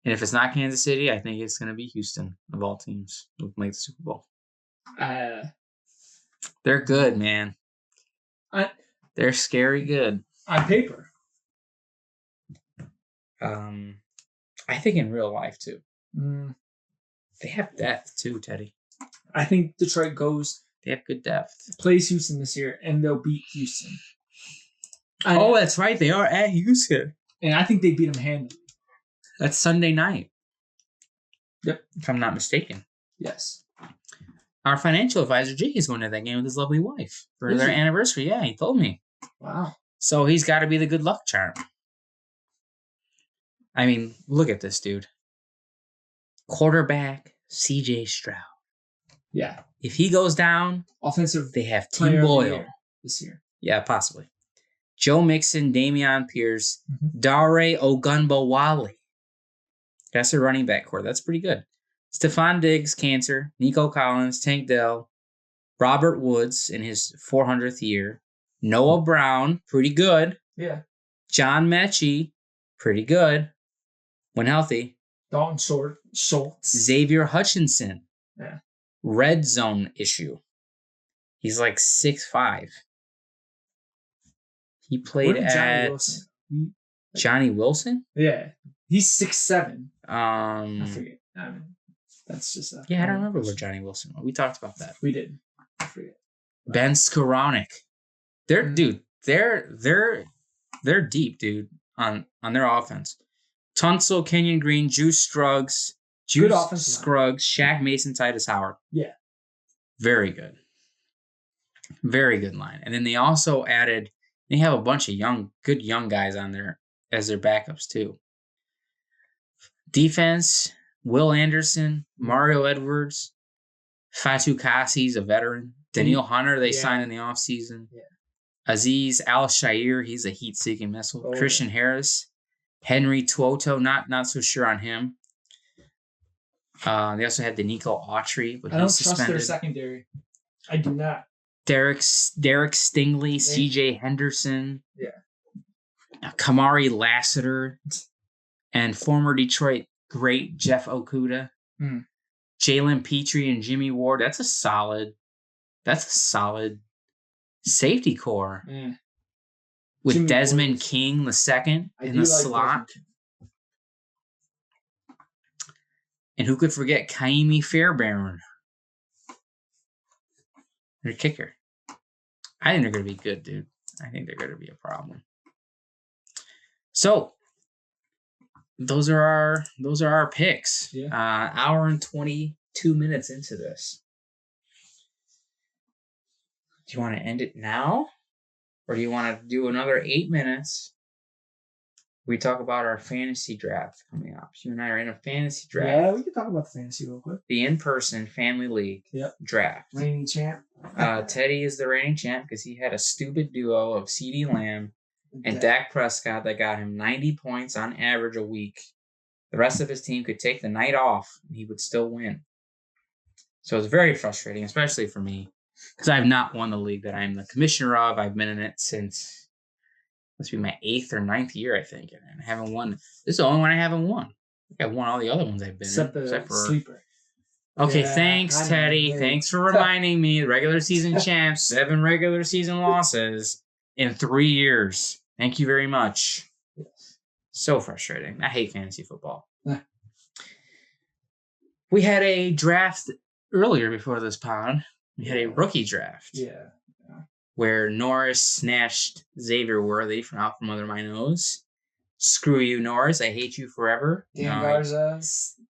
And if it's not Kansas City, I think it's going to be Houston of all teams who make the Super Bowl. They're good, man. They're scary good on paper. I think in real life too. Mm. They have depth too, Teddy. I think Detroit They have good depth. Plays Houston this year, and they'll beat Houston. Oh, that's right. They are at Houston. And I think they beat them handily. That's Sunday night. Yep. If I'm not mistaken. Yes. Our financial advisor, Jake, is going to that game with his lovely wife for their anniversary. Yeah, he told me. Wow. So he's got to be the good luck charm. I mean, look at this dude. Quarterback, C.J. Stroud. Yeah. If he goes down, offensive, they have Tim Boyle this year. Yeah, possibly. Joe Mixon, Dameon Pierce, Dare Ogunbowale. That's a running back core. That's pretty good. Stephon Diggs, cancer. Nico Collins, Tank Dell. Robert Woods in his 400th year. Noah Brown, pretty good. Yeah. John Mechie, pretty good when healthy. Dalton Schultz. Xavier Hutchinson. Yeah. Red zone issue. He's like 6'5". He played Where did Johnny at Wilson? Johnny Wilson? Yeah. He's 6'7". I I forget. That's just don't remember where Johnny Wilson was. We talked about that. We did. I forget. Ben Skoranek. They're deep, dude, on their offense. Tunsil, Kenyon Green, Juice Scruggs, Shaq Mason, Titus Howard. Yeah. Very good. Very good line. And then they also added, they have a bunch of good young guys on there as their backups too. Defense, Will Anderson, Mario Edwards, Fatu Kassi's a veteran. Daniil Hunter, they signed in the offseason. Yeah. Aziz Al-Shair, he's a heat-seeking missile. Christian Harris. Henry Tuoto, not so sure on him. They also had the Nico Autry, but he's suspended. I don't trust their secondary. I do not. Derek Stingley, CJ Henderson. Yeah. Kamari Lassiter. And former Detroit great Jeff Okuda. Jalen Petrie and Jimmy Ward. That's a solid safety core. With Jimmy Desmond Ward. King II in the slot. And who could forget Kaimi Fairbairn? Their kicker. I think they're going to be good, dude. I think they're going to be a problem. So, those are our picks. Yeah. Hour and 22 minutes into this. Do you want to end it now? Or do you want to do another 8 minutes? We talk about our fantasy draft coming up. You and I are in a fantasy draft. Yeah, we can talk about the fantasy real quick. The in-person family league draft. Reigning champ. Teddy is the reigning champ because he had a stupid duo of CeeDee Lamb and Dak Prescott that got him 90 points on average a week. The rest of his team could take the night off and he would still win. So it's very frustrating, especially for me, because I have not won the league that I'm the commissioner of. I've been in it since, must be my 8th or 9th year, I think, and I haven't won. This is the only one I haven't won. I've won all the other ones I've been in. Except for sleeper. Okay, thanks, Teddy. Thanks for reminding me. Regular season champs, 7 regular season losses in 3 years. Thank you very much. So frustrating. I hate fantasy football. We had a draft earlier before this pod. We had a rookie draft. Yeah. Where Norris snatched Xavier Worthy out from under my nose. Screw you, Norris. I hate you forever. Dan Garza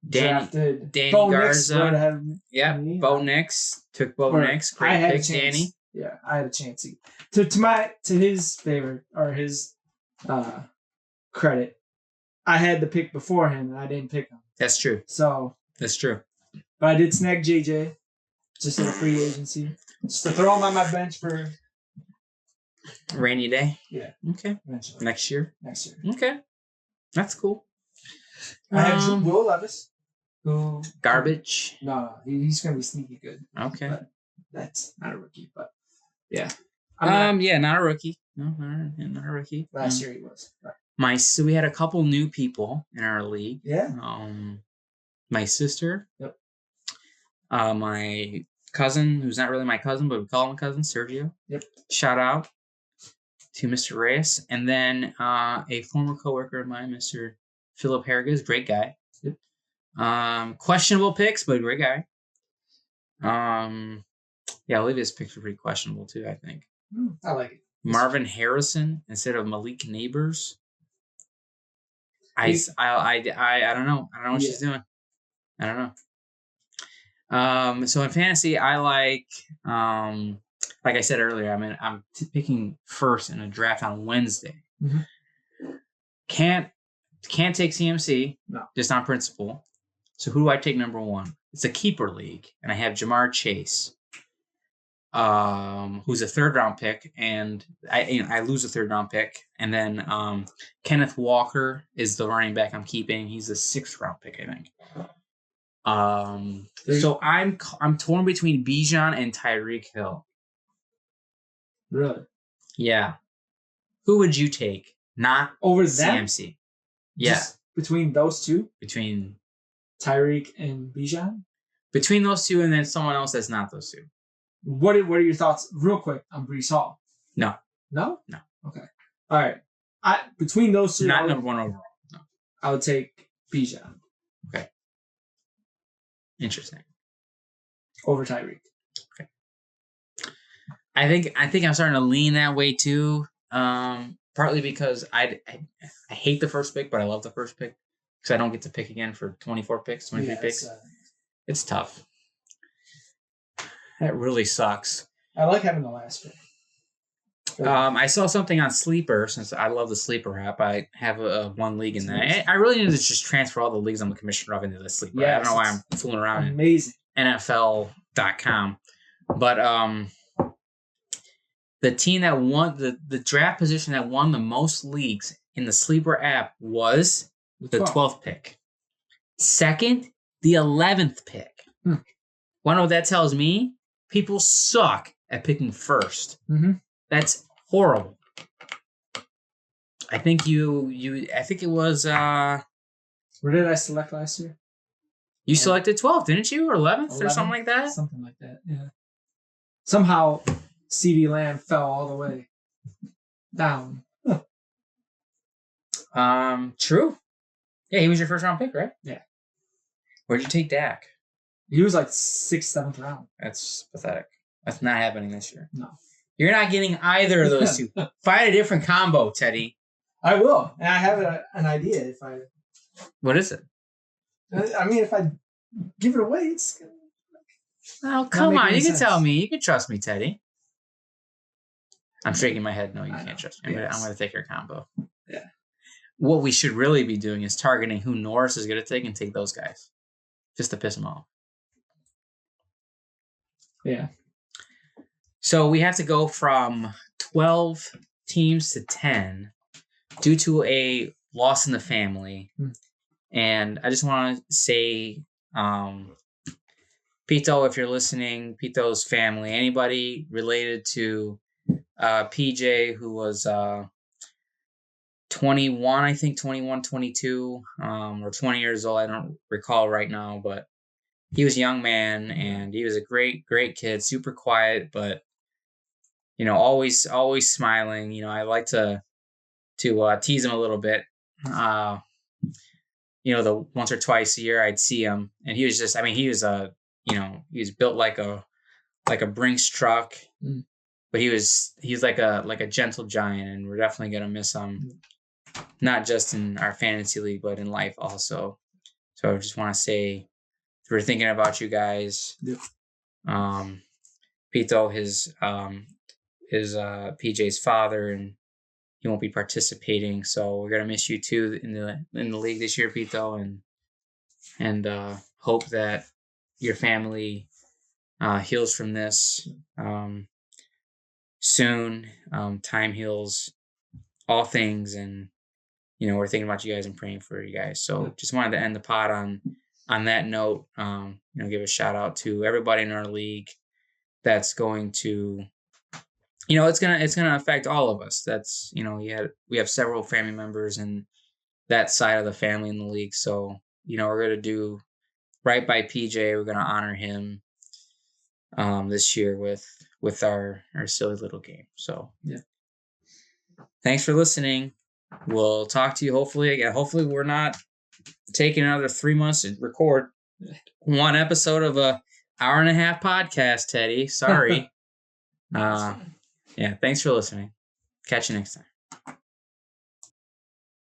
drafted Danny Bo Garza. Nix Bo Nix. Took Bo Nix. Great pick, Danny. Yeah, I had a chance. To his favor, or his credit, I had the pick before him, and I didn't pick him. That's true. That's true. But I did snag JJ, just in a free agency. Just to throw him on my bench for rainy day. Yeah. Okay. Eventually. Next year. Okay. That's cool. I have Will Levis, who garbage. No, he's gonna be sneaky good. Okay. But that's not a rookie, but yeah. Not a rookie. No, not a rookie. Last year he was. So we had a couple new people in our league. Yeah. My sister. Yep. My cousin, who's not really my cousin, but we call him a cousin, Sergio. Yep. Shout out to Mr. Reyes. And then a former coworker of mine, Mr. Philip Harrigas, great guy. Yep. Questionable picks, but great guy. Olivia's picks were pretty questionable too, I think. I like it. Marvin Harrison instead of Malik Neighbors. I don't know. I don't know what she's doing. I don't know. So in fantasy, I like I said earlier, I'm picking first in a draft on Wednesday. Mm-hmm. Can't take CMC, no, just on principle. So who do I take number 1? It's a keeper league, and I have Jamar Chase, who's a 3rd round pick, and I lose a 3rd round pick, and then Kenneth Walker is the running back I'm keeping. He's a 6th round pick, I think. So I'm torn between Bijan and Tyreek Hill. Really? Yeah. Who would you take? not over them. CMC. Yeah, Just between those two, between Tyreek and Bijan. Between those two, and then someone else that's not those two. What are your thoughts, real quick, on Breece Hall? No. No. No. Okay. All right. Between those two, not number one overall. No. I would take Bijan. Okay. Interesting. Over Tyreek. Okay. I think I'm starting to lean that way too. Partly because I hate the first pick, but I love the first pick because I don't get to pick again for 24 picks, 23 picks. It's tough. That really sucks. I like having the last pick. I saw something on Sleeper, since I love the Sleeper app. I have one league in that. I really need to just transfer all the leagues I'm a commissioner of into the Sleeper. Yes, I don't know why I'm fooling around. Amazing. In NFL.com. But the team that won the draft position that won the most leagues in the Sleeper app was the 12th pick. Second, the 11th pick. Want to know what that tells me? People suck at picking first. Mm-hmm. That's horrible. I think I think it was where did I select last year? You selected 12th, didn't you? Or 11th or something like that? Something like that, yeah. Somehow CeeDee Lamb fell all the way down. True. Yeah, he was your first round pick, right? Yeah. Where'd you take Dak? He was like 6th, 7th round. That's pathetic. That's not happening this year. No. You're not getting either of those two. Find a different combo, Teddy. I will. And I have an idea if I... What is it? I mean, if I give it away, it's gonna... Oh, come on. You can tell me. You can trust me, Teddy. I'm shaking my head. No, you can't trust me. I'm going to take your combo. Yeah. What we should really be doing is targeting who Norris is going to take and take those guys. Just to piss them off. Yeah. So we have to go from 12 teams to 10 due to a loss in the family. And I just want to say, Pito, if you're listening, Pito's family, anybody related to PJ, who was 21, I think 21, 22, or 20 years old. I don't recall right now, but he was a young man and he was a great, great kid, super quiet, but always smiling. I like to tease him a little bit. The once or twice a year I'd see him, and he was just, he was he was built like a Brinks truck, but he's like a gentle giant, and we're definitely gonna miss him, not just in our fantasy league, but in life also. So I just want to say, we're thinking about you guys. Yep. Pito, his PJ's father, and he won't be participating, so we're gonna miss you too in the league this year, Pito, and hope that your family heals from this soon. Time heals all things, and we're thinking about you guys and praying for you guys. So just wanted to end the pod on that note. Give a shout out to everybody in our league that's going to. It's gonna affect all of us. That's we have several family members in that side of the family in the league. So we're gonna do right by PJ. We're gonna honor him this year with our silly little game. So yeah. Thanks for listening. We'll talk to you hopefully again. Hopefully we're not taking another 3 months to record one episode of a hour-and-a-half podcast, Teddy. Sorry. Yeah, thanks for listening. Catch you next time.